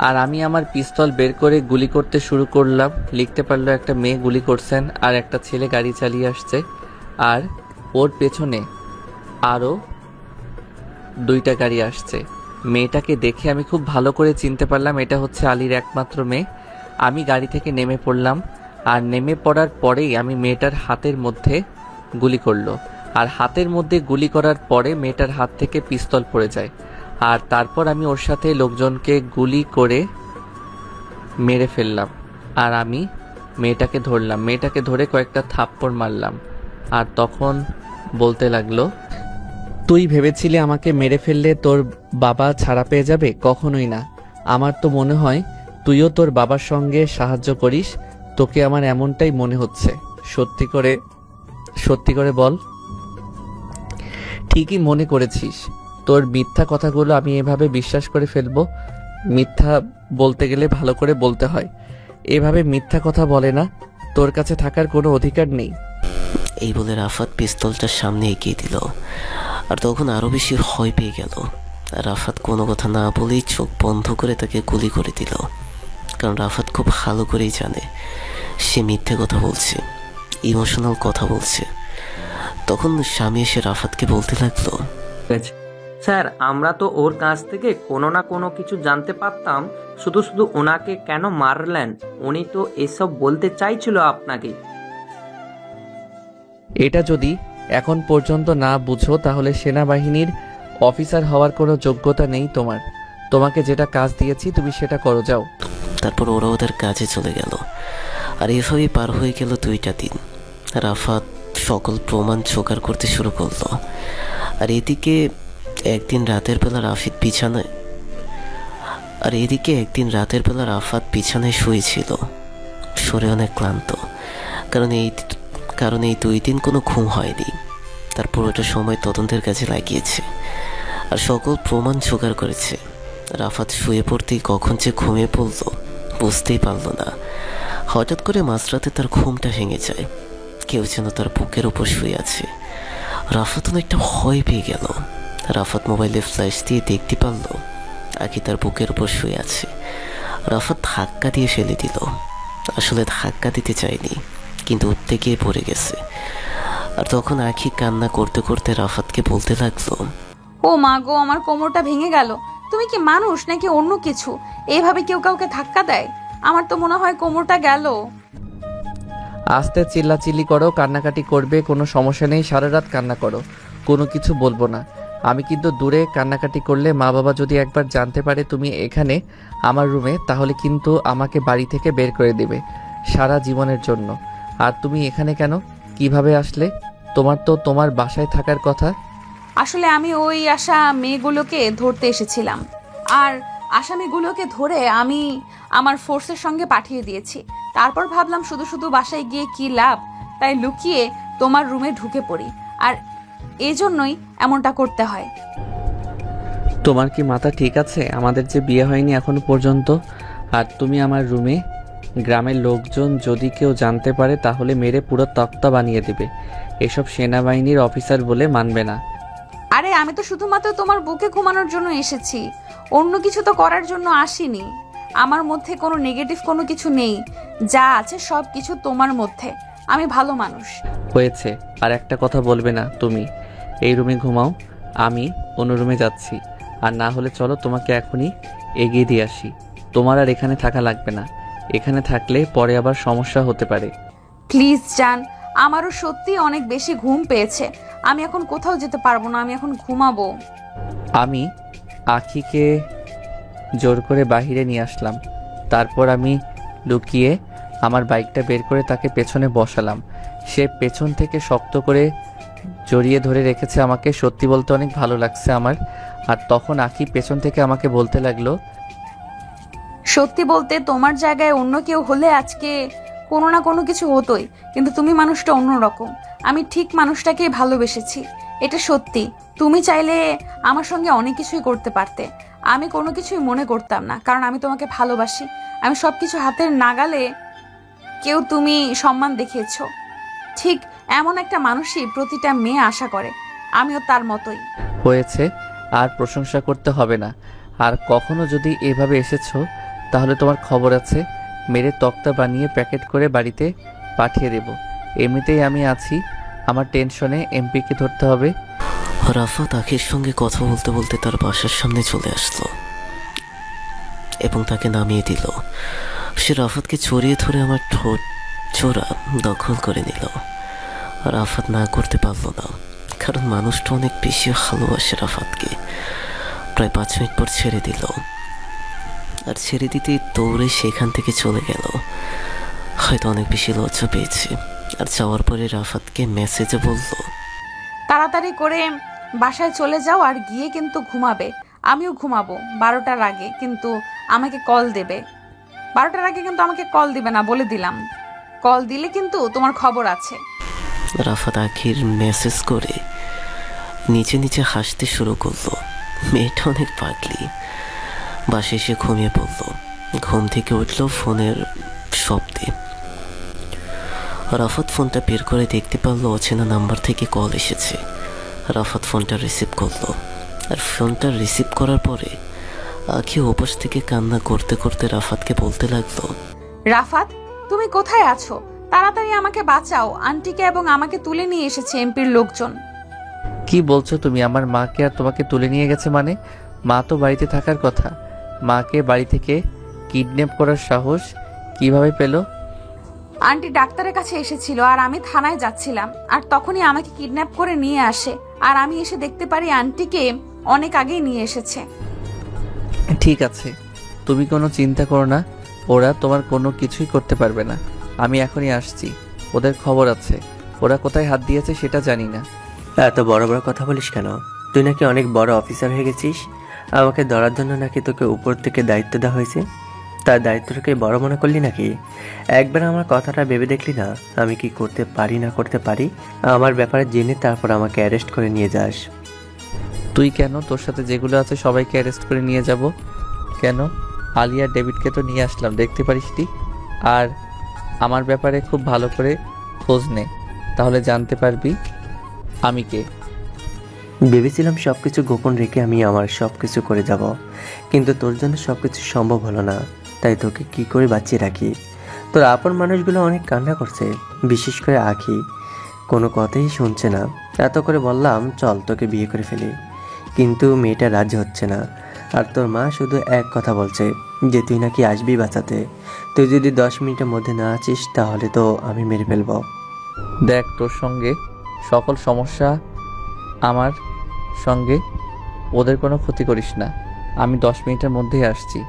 আর আমি আমার পিস্তল বের করে গুলি করতে শুরু করলাম। লিখতে পারলো একটা মেয়ে গুলি করছেন, আর একটা ছেলে গাড়ি চালিয়ে আসছে, আর ওর পেছনে আরও 2টা গাড়ি আসছে। মেয়েটাকে দেখে আমি খুব ভালো করে চিনতে পারলাম এটা হচ্ছে আলীর একমাত্র মেয়ে। আমি গাড়ি থেকে নেমে পড়লাম, আর নেমে পড়ার পরেই আমি মেয়েটার হাতের মধ্যে গুলি করলো, আর হাতের মধ্যে গুলি করার পরে মেয়েটার হাত থেকে পিস্তল পড়ে যায়। আর তারপর আমি ওর সাথে লোকজনকে গুলি করে মেরে ফেললাম। আর আমি মেয়েটাকে ধরলাম, মেয়েটাকে ধরে কয়েকটা থাপ্পড় মারলাম। আর তখন বলতে লাগলো, তুই ভেবেছিলি আমাকে মেরে ফেললে তোর বাবা ছাড়া পেয়ে যাবে? কখনোই না। আমার তো মনে হয় তুইও তোর বাবার সঙ্গে সাহায্য করিস। তোকে আমার এমনটাই মনে হচ্ছে। সত্যি করে বল। ঠিকই মনে করেছিস। তোর মিথ্যা কথাগুলো আমি এভাবে বিশ্বাস করে ফেলবো? মিথ্যা বলতে গেলে ভালো করে বলতে হয়, এভাবে মিথ্যা কথা বলে না। তোর কাছে থাকার কোনো অধিকার নেই। এই বলে রাফাত পিস্তলটার সামনে এগিয়ে দিল, আর তখন আরো বেশি ভয় পেয়ে গেল। রাফাত কোনো কথা না বলেই চোখ বন্ধ করে তাকে গুলি করে দিল, কারণ রাফাত খুব ভালো করেই জানে সে মিথ্যে কথা বলছে, ইমোশনাল কথা বলছে। তখন স্বামী এসে রাফাতকে বলতে লাগলো, স্যার, আমরা তো ওর কাছ থেকে কোনো না কোনো কিছু জানতে পারতাম। শুধু শুধু ওনাকে কেন মারলেন? উনি তো এসব বলতে চাইছিল আপনাকে। এটা যদি এখন পর্যন্ত না বুঝো তাহলে সেনাবাহিনীর অফিসার হওয়ার কোনো যোগ্যতা নেই তোমার। তোমাকে যেটা কাজ দিয়েছি তুমি সেটা করো, যাও। তারপর ওরা ওদের কাজে চলে গেল। আর এভাবেই পার হয়ে গেল 2টা দিন। রাফাত সকল প্রমাণ জোগাড় করতে শুরু করলো। আর এদিকে একদিন রাতের বেলা রাফাত বিছানায় শুয়েছিল। শরীর অনেক ক্লান্ত, কারণ এই 2 দিন কোনো ঘুম হয়নি। তার পুরোটা সময় তদন্তের কাজে লাগিয়েছে আর সকল প্রমাণ জোগাড় করেছে। রাফাত শুয়ে পড়তেই কখন যে ঘুমিয়ে পড়ল বুঝতেই পারল না। হঠাৎ করে মাঝরাতে তার ঘুমটা ভেঙে যায়। কেউ যেন তার বুকের উপর শুয়ে আছে। রাফাত অনেকটা ভয় পেয়ে গেল। রাফাত মোবাইলে ফ্ল্যাশ দিয়ে দেখতে পারল আখি তার বুকের উপর শুয়ে আছে। রাফাত ধাক্কা দিয়ে ফেলে দিল। আসলে ধাক্কা দিতে চায়নি, কিন্তু উঠতে গিয়ে পড়ে গেছে। আর তখন আখি কান্না করতে করতে রাফাতকে বলতে লাগলো, ও মা গো, আমার কোমরটা ভেঙে গেল। তুমি কি মানুষ নাকি অন্য কিছু? এইভাবে কেউ কাউকে ধাক্কা দেয়? আমার তো মনে হয় কোমরটা গেল। আস্তে চিল্লাচিল্লি করো, কান্নাকাটি করবে, কোনো সমস্যা নেই। সারা রাত কান্না করো, কোনো কিছু বলবো না। আমি কিন্তু দূরে কান্নাকাটি করলে মা বাবা যদি একবার জানতে পারে তুমি এখানে আমার রুমে, তাহলে কিন্তু আমাকে বাড়ি থেকে বের করে দেবে সারা জীবনের জন্য। আর তুমি এখানে কেন, কিভাবে আসলে? তোমার তো তোমার বাসায় থাকার কথা। আসলে আমি ওই আশা মেয়েগুলোকে ধরতে এসেছিলাম, আর আসামিগুলোকে ধরে আমি আমার ফোর্সের সঙ্গে পাঠিয়ে দিয়েছি। তারপর ভাবলাম শুধু শুধু বাসায় গিয়ে কি লাভ, তাই লুকিয়ে তোমার রুমে ঢুকে পড়ি। আর এজন্যই এমনটা করতে হয়। তোমার কি মাথা ঠিক আছে? আমাদের যে বিয়ে হয়নি এখনো পর্যন্ত, আর তুমি আমার রুমে। গ্রামের লোকজন যদি কেউ জানতে পারে তাহলে মেরে পুরো তক্তা বানিয়ে দেবে। এসব সেনাবাহিনীর অফিসার বলে মানবে না। আরে আমি তো শুধুমাত্র তোমার বুকে ঘুমানোর জন্য এসেছি, অন্য কিছু তো করার জন্য আসিনি। আমার মধ্যে কোনো নেগেটিভ কোনো কিছু নেই, যা আছে সব কিছু তোমার মধ্যে। আমি ভালো মানুষ। হয়েছে, আর একটা কথা বলবে না। তুমি এই রুমে ঘুমাও, আমি অন্য রুমে যাচ্ছি। আর না হলে চলো তোমাকে এখনই এগিয়ে দিয়ে আসি। তোমার আর এখানে থাকা লাগবে না। এখানে থাকলে পরে আবার সমস্যা হতে পারে। প্লিজ জান, আমারও সত্যি অনেক বেশি ঘুম পেয়েছে। আমি এখন কোথাও যেতে পারবো না, আমি এখন ঘুমাবো। আমি আখিকে জোর করে বাহিরে নিয়ে আসলাম। তারপর আমি লুকিয়ে আমার বাইকটা বের করে তাকে পেছনে বসালাম। সে পেছন থেকে শক্ত করে জড়িয়ে ধরে রেখেছে আমাকে। সত্যি বলতে অনেক ভালো লাগছে আমার। আর তখন আখি পেছন থেকে আমাকে বলতে লাগলো, সত্যি বলতে তোমার জায়গায় অন্য কেউ হলে আজকে কোনো না কোনো কিছু হতোই, কিন্তু তুমি মানুষটা অন্যরকম। আমি ঠিক মানুষটাকেই ভালোবেসেছি, এটা সত্যি। তুমি চাইলে আমার সঙ্গে অনেক কিছুই করতে পারতে, আমি কোনো কিছুই মনে করতাম না, কারণ আমি তোমাকে ভালোবাসি। আমি সব কিছু হাতের নাগালে কেউ তুমি সম্মান দেখিয়েছো। ঠিক এমন একটা মানুষই প্রতিটা মেয়ে আশা করে, আমিও তার মতোই। হয়েছে, আর প্রশংসা করতে হবে না। আর কখনো যদি এভাবে এসেছো তাহলে তোমার খবর আছে। মেরে তক্তা বানিয়ে প্যাকেট করে বাড়িতে পাঠিয়ে দেব। এমনিতেই আমি আছি, আমার টেনশনে এমপিকে ধরতে হবে। রাফাত আখির সঙ্গে কথা বলতে বলতে তার বাসার সামনে চলে আসলো এবং তাকে নামিয়ে দিল। সে রাফাতকে চড়িয়ে ধরে আমার ঠোঁট চোরা দখল করে নিল। রাফাত না করতে পারল না, কারণ মানুষটা অনেক বেশি ভালোবাসে রাফাতকে। প্রায় 5 মিনিট পর ছেড়ে দিল, আর ছেড়ে দিতে দৌড়ে সেখান থেকে চলে গেল। হয়তো অনেক বেশি লজ্জা পেয়েছে। আর যাওয়ার পরে রাফাতকে মেসেজে বলল, তাড়াতাড়ি করে বাসায় চলে যাও, আর গিয়ে কিন্তু ঘুমাবে। আমিও ঘুমাবো 12টার আগে, কিন্তু আমাকে কল দেবে। 12টার আগে কিন্তু আমাকে কল দিবে না, বলে দিলাম। কল দিলে কিন্তু তোমার খবর আছে। রাফাত আখির মেসেজ করে নিচে নিচে হাসতে শুরু করলো। মেয়েটা অনেক পাগলি। বাসে এসে ঘুমিয়ে পড়ল। ঘুম থেকে উঠল ফোনের শব্দে। রাফাত ফোনটা বের করে দেখতে পারলো অচেনা নাম্বার থেকে কল এসেছে। রাফাত ফোনটা রিসিভ করলো। আর ফোনটা রিসিভ করার পরে আখি ওপাশ থেকে কান্না করতে করতে রাফাতকে বলতে লাগলো, রাফাত, তুমি কোথায় আছো? তাড়াতাড়ি আমাকে বাঁচাও। আন্টিকে এবং আমাকে তুলে নিয়ে এসেছে এমপির লোকজন। কি বলছো তুমি? আমার মাকে আর তোমাকে তুলে নিয়ে গেছে মানে? মা তো বাড়িতে থাকার কথা। মাকে বাড়ি থেকে কিডন্যাপ করার সাহস কিভাবে পেল? আন্টি ডাক্তারের কাছে এসেছিল আর আমি থানায় যাচ্ছিলাম, আর তখনই আমাকে কিডন্যাপ করে নিয়ে আসে, আর আমি এসে দেখতে পারি আন্টিকে অনেক আগেই নিয়ে এসেছে। ঠিক আছে, তুমি কোনো চিন্তা করো না, ওরা তোমার কোনো কিছুই করতে পারবে না। আমি এখনই আসছি, ওদের খবর আছে। ওরা কোথায় হাত দিয়েছে সেটা জানি না। এত বড় বড় কথা বলিস কেন? তুই নাকি অনেক বড় অফিসার হয়ে গেছিস। আমাকে ধরার জন্য নাকি তোকে উপর থেকে দায়িত্ব দেওয়া হয়েছে। তার দায়িত্বটাকে বড় মনে করলি নাকি? একবার আমার কথাটা ভেবে দেখলি না আমি কি করতে পারি না করতে পারি? আমার ব্যাপারে জেনে তারপর আমাকে অ্যারেস্ট করে নিয়ে যাস। তুই কেন? তোর সাথে যেগুলো আছে সবাইকে অ্যারেস্ট করে নিয়ে যাব কেন? আলিয়া ডেভিডকে তো নিয়ে আসলাম, দেখতে পারিসটি। আর আমার ব্যাপারে খুব ভালো করে খোঁজ নে, তাহলে জানতে পারবি আমি কে। ভেবেছিলাম সব কিছু গোপন রেখে আমি আমার সব কিছু করে যাব, কিন্তু তোর জন্য সব কিছু সম্ভব হলো না। তাই তোকে কি করে বাঁচিয়ে রাখি? তোর আপন মানুষগুলো অনেক কান্না করছে, বিশেষ করে আখি। কোনো কথাই শুনছে না। এত করে বললাম চল তোকে বিয়ে করে ফেলি, কিন্তু মেয়েটা রাজি হচ্ছে না। আর তোর মা শুধু এক কথা বলছে যে তুই নাকি আসবি বাঁচাতে। তুই যদি 10 মিনিটের মধ্যে না আছিস তাহলে তো আমি মেরে ফেলবো। দেখ, তোর সঙ্গে সকল সমস্যা আমার সঙ্গে, ওদের কোনো ক্ষতি করিস না। আমি 10 মিনিটের মধ্যেই আসছি।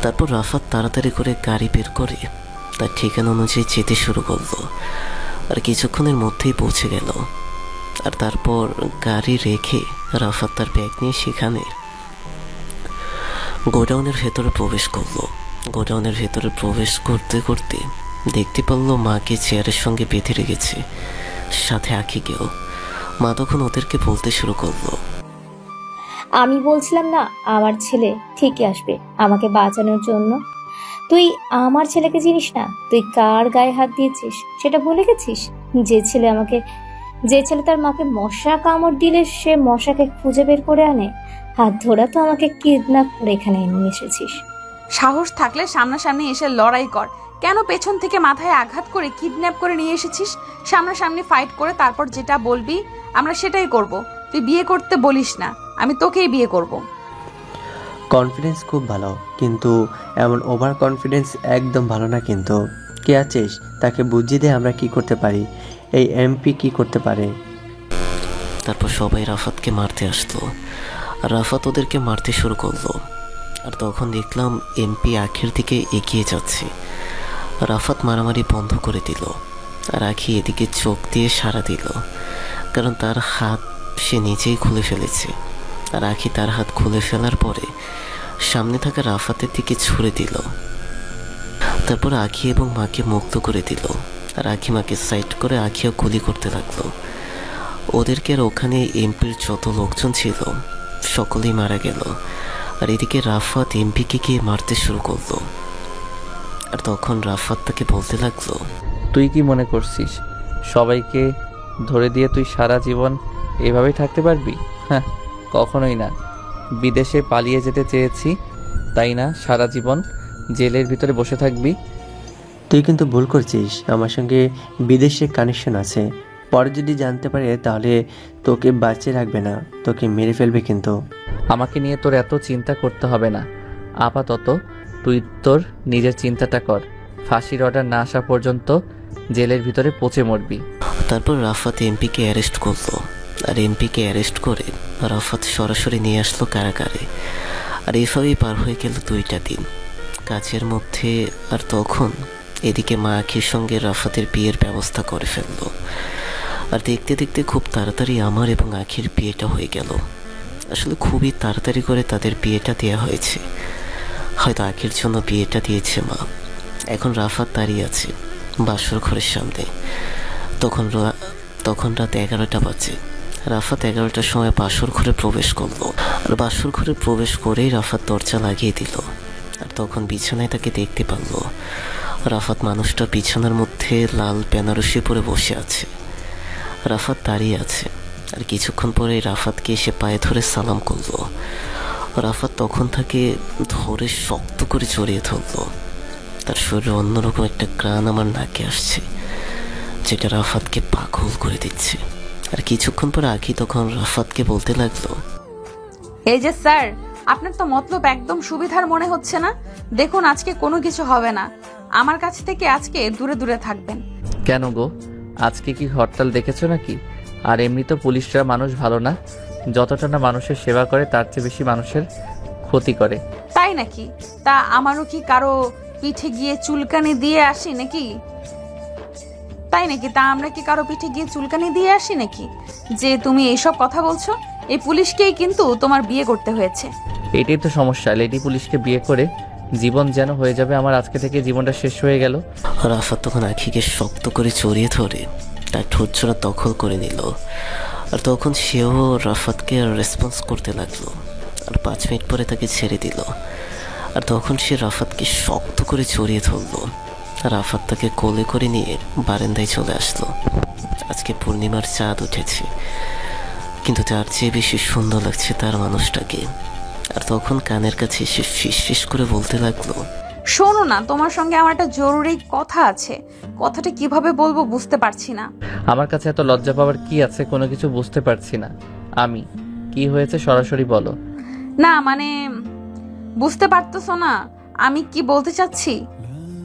তারপর রাফাত তাড়াতাড়ি করে গাড়ি বের করে তার ঠিকানা অনুযায়ী যেতে শুরু করলো, আর কিছুক্ষণের মধ্যেই পৌঁছে গেল। আর তারপর গাড়ি রেখে রাফাত তার ব্যাগ নিয়ে সেখানে গোডাউনের ভেতরে প্রবেশ করলো। গোডাউনের ভেতরে প্রবেশ করতে করতে দেখতে পারলো মাকে চেয়ারের সঙ্গে বেঁধে রেখেছে, সাথে আখিকেও। মা তখন ওদেরকে বলতে শুরু করলো, আমি বলছিলাম না আমার ছেলে ঠিকই আসবে আমাকে বাঁচানোর জন্য। তুই আমার ছেলেকে চিনিস না? তুই কার গায়ে হাত দিয়েছিস সেটা ভুলে গেছিস? যে ছেলে তার মাকে মশা কামড় দিলে সে মশাকে খুঁজে বের করে আনে, হাত ধরা তো আমাকে কিডন্যাপ করে এখানে নিয়ে এসেছিস। সাহস থাকলে সামনাসামনি এসে লড়াই কর, কেন পেছন থেকে মাথায় আঘাত করে কিডন্যাপ করে নিয়ে এসেছিস? সামনাসামনি ফাইট করে তারপর যেটা বলবি আমরা সেটাই করব। তুই বিয়ে করতে বলিস না, আমি তোকেই বিয়ে করব। কনফিডেন্স খুব ভালো, কিন্তু এমন ওভার কনফিডেন্স একদম ভালো না। কিন্তু কে আছিস তাকে বুঝিয়ে দে আমরা কি করতে পারি, এই এমপি কি করতে পারে। তারপর সবাই রাফাতকে মারতে আসলো, আর রাফাত ওদেরকে মারতে শুরু করলো। আর তখন দেখলাম এমপি আখির দিকে এগিয়ে যাচ্ছে। রাফাত মারামারি বন্ধ করে দিল, আর আখি এদিকে চোখ দিয়ে সাড়া দিল, কারণ তার হাত সে নিজেই খুলে ফেলেছে। আর আখি তার হাত খুলে ফেলার পরে সামনে থাকা রাফাতের দিকে ছুড়ে দিল। তারপর আখি এবং মাকে মুক্ত করে দিল, আর আখি মাকে সাইড করে আখিও গুলি করতে লাগলো ওদেরকে। আর ওখানে এমপির যত লোকজন ছিল সকলেই মারা গেল। আর এদিকে রাফাত এমপিকে গিয়ে মারতে শুরু করলো। আর তখন রাফাত তাকে বলতে লাগলো, তুই কি মনে করছিস সবাইকে ধরে দিয়ে তুই সারা জীবন এভাবেই থাকতে পারবি? হ্যাঁ, কখনোই না। বিদেশে পালিয়ে যেতে চেয়েছি, তাই না সারা জীবন জেলের ভিতরে বসে থাকবি? তুই কিন্তু ভুল করছিস, আমার সঙ্গে বিদেশে কানেকশন আছে। পরে যদি জানতে পারে তাহলে তোকে বাঁচিয়ে রাখবে না, তোকে মেরে ফেলবে। কিন্তু আমাকে নিয়ে তোর এত চিন্তা করতে হবে না। আপাতত তুই তোর নিজের চিন্তাটা কর। ফাঁসির অর্ডার না আসা পর্যন্ত জেলের ভিতরে পচে মরবি। তারপর রাফাত এমপিকে অ্যারেস্ট করলো। আর এমপিকে অ্যারেস্ট করে রাফাত সরাসরি নিয়ে আসলো কারাগারে। আর এভাবেই পার হয়ে গেল 2টা দিন কাজের মধ্যে। আর তখন এদিকে মা আখির সঙ্গে রাফাতের বিয়ের ব্যবস্থা করে ফেললো। আর দেখতে দেখতে খুব তাড়াতাড়ি আমার এবং আখির বিয়েটা হয়ে গেল। আসলে খুবই তাড়াতাড়ি করে তাদের বিয়েটা দেওয়া হয়েছে। হয়তো আখির জন্য বিয়েটা দিয়েছে মা। এখন রাফাত দাঁড়িয়ে আছে বাসর ঘরের সামনে। তখন রাত 11টা বাজে। রাফাত 11টার সময় বাসর ঘরে প্রবেশ করলো। আর বাসর ঘরে প্রবেশ করেই রাফাত দরজা লাগিয়ে দিল। আর তখন বিছানায় তাকে দেখতে পারল। রাফাত মানুষটা বিছানার মধ্যে লাল বেনারসি পরে বসে আছে। রাফাত দাঁড়িয়ে আছে। আর কিছুক্ষণ পরে রাফাতকে এসে পায়ে ধরে সালাম করলো। রাফাত তখন তাকে ধরে শক্ত করে জড়িয়ে ধরলো। তার শরীরে অন্যরকম একটা গ্রান আমার নাকে আসছে, যেটা রাফাতকে পাগল করে দিচ্ছে। আর কিছুক্ষণ পরে আখি তখন রাফাতকে বলতে লাগলো, এই যে স্যার, আপনার তো মতলব একদম সুবিধার মনে হচ্ছে না। দেখুন, আজকে কোনো কিছু হবে না। আমার কাছ থেকে আজকে দূরে দূরে থাকবেন। কেন গো, আজকে কি হরতাল দেখেছো নাকি? আর এমনি তো পুলিশরা মানুষ ভালো না, যতটা না মানুষের সেবা করে তার চেয়ে বেশি মানুষের ক্ষতি করে। তাই নাকি? তা আমারও কি কারো পিঠে গিয়ে চুলকানি দিয়ে আসি নাকি? তাই নাকি? তা আমরা কি কারো পিঠে গিয়ে চুলকানি দিয়ে আসি নাকি যে তুমি এইসব কথা বলছো? এই পুলিশকেই কিন্তু তোমার বিয়ে করতে হয়েছে। এটাই তো সমস্যা, লেডি পুলিশকে বিয়ে করে জীবন যেন হয়ে যাবে আমার আজকে থেকে জীবনটা শেষ হয়ে গেল। রাফাত তখন আখিকে শক্ত করে জড়িয়ে ধরে তার ঠোঁটজোড়া দখল করে নিল। আর তখন সেও রাফাতকে রেসপন্স করতে লাগলো। আর 5 মিনিট পরে তাকে ছেড়ে দিল। আর তখন সে রাফাতকে শক্ত করে জড়িয়ে ধরলো। রাফাত তাকে কোলে করে নিয়ে বারান্দায় চলে আসলো। আজকে পূর্ণিমার চাঁদ উঠেছে, কিন্তু তার চেয়ে বেশি সুন্দর লাগছে তার মানুষটাকে। আর তখন কানের কাছে এসে ফিস করে বলতে লাগলো, শোনো না, তোমার সঙ্গে আমার একটা জরুরি কথা আছে। কথাটা কিভাবে বলবো বুঝতে পারছি না। আমার কাছে এত লজ্জা পাওয়ার কি আছে? কোনো কিছু বুঝতে পারছি না আমি। কি হয়েছে সরাসরি বলো। না মানে বুঝতে পারতেছো না আমি কি বলতে চাচ্ছি?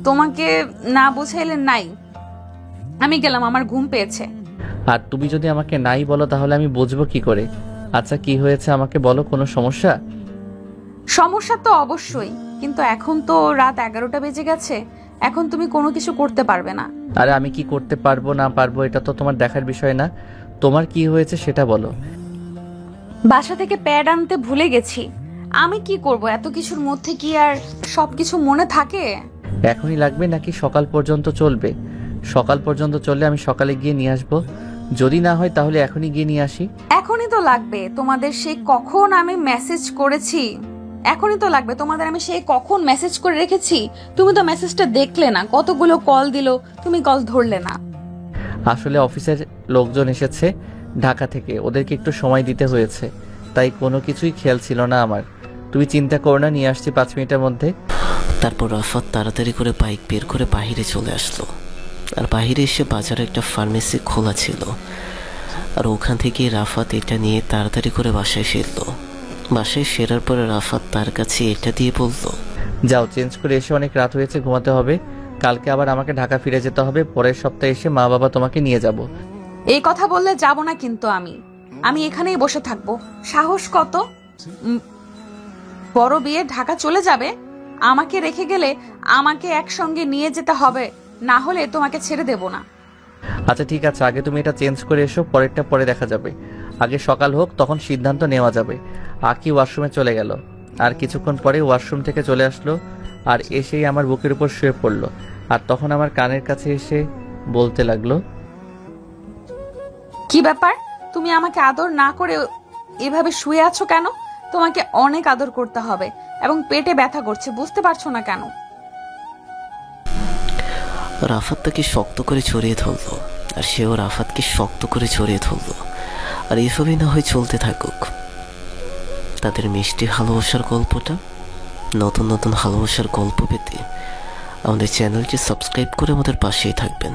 তোমাকে না বুঝাইলে নাই। আমি গেলাম, আমার ঘুম পেয়েছে। আর তুমি যদি আমাকে নাই বলো তাহলে আমি বুঝবো কি করে? আচ্ছা কি হয়েছে আমাকে বলো, কোনো সমস্যা? সমস্যা তো অবশ্যই, কিন্তু এখন তো রাত 11টা বেজে গেছে। এখন তুমি কোনো কিছু করতে পারবে না। আরে আমি কি করতে পারবো না পারবো এটা তো তোমার দেখার বিষয় না। তোমার কি হয়েছে সেটা বলো। বাসা থেকে প্যাড আনতে ভুলে গেছি। আমি কি করব? এত কিছুর মধ্যে কি আর সবকিছু মনে থাকে? এখনই লাগবে নাকি সকাল পর্যন্ত চলবে? সকাল পর্যন্ত চললে আমি সকালে গিয়ে নিয়ে আসবো। যদি না হয় তাহলে এখনই গিয়ে নিয়ে আসি। এখনই তো লাগবে। তোমাদের সেই কখন আমি মেসেজ করেছি। এখনই তো লাগবে তোমাদের। আমি সেই কখন মেসেজ করে রেখেছি। তুমি তো মেসেজটা দেখলে না। কতগুলো কল দিল, তুমি কল ধরলে না। আসলে অফিসের লোকজন এসেছে ঢাকা থেকে, ওদেরকে একটু সময় দিতে হয়েছে, তাই কোনো কিছুই খেয়াল ছিল না আমার। তুমি চিন্তা করো না, নিয়ে আসছি 5 মিনিটের মধ্যে। তারপর রাফাত তাড়াতাড়ি করে বাইক বের করে বাহিরে চলে আসলো। আর বাহিরে এসে বাজারে একটা ফার্মেসি খোলা ছিল। আর ওখান থেকে রাফাত এটা নিয়ে তাড়াতাড়ি করে বাসায় ফিরলো। বাসায় ফেরার পরে রাফাত তার কাছে এটা দিয়ে বলল, যাও চেঞ্জ করে এসে, অনেক রাত হয়েছে, ঘুমাতে হবে। কালকে আবার আমাকে ঢাকা ফিরে যেতে হবে। পরের সপ্তাহে এসে মা বাবা তোমাকে নিয়ে যাব। এই কথা বললে যাব না কিন্তু আমি এখানেই বসে থাকবো। সাহস কত! বড় বিয়ে ঢাকা চলে যাবে? আমাকে রেখে গেলে আমাকে একসঙ্গে নিয়ে যেতে হবে, না হলে তোমাকে ছেড়ে দেব না। আচ্ছা ঠিক আছে, আগে তুমি এটা চেঞ্জ করে এসো, পরেরটা পরে দেখা যাবে। আগে সকাল হোক, তখন সিদ্ধান্ত নেওয়া যাবে। আকি ওয়াশরুমে চলে গেল। আর কিছুক্ষণ পরে ওয়াশরুম থেকে চলে আসলো। আর এসেই আমার বুকের উপর শুয়ে পড়লো। আর তখন আমার কানের কাছে এসে বলতে লাগলো, কি ব্যাপার? তুমি আমাকে আদর না করে এভাবে শুয়ে আছো কেন? তোমাকে অনেক আদর করতে হবে। এবং পেটে ব্যথা করছে, বুঝতে পারছো না কেন? রাফাত তাকে শক্ত করে জড়িয়ে ধরলো। আর সেও রাফাতকে শক্ত করে জড়িয়ে ধরলো। আর এভাবেই না হয় চলতে থাকুক তাদের মিষ্টি ভালোবাসার গল্পটা। নতুন নতুন ভালোবাসার গল্প পেতে আমাদের চ্যানেলটি সাবস্ক্রাইব করে আমাদের পাশেই থাকবেন।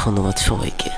ধন্যবাদ সবাইকে।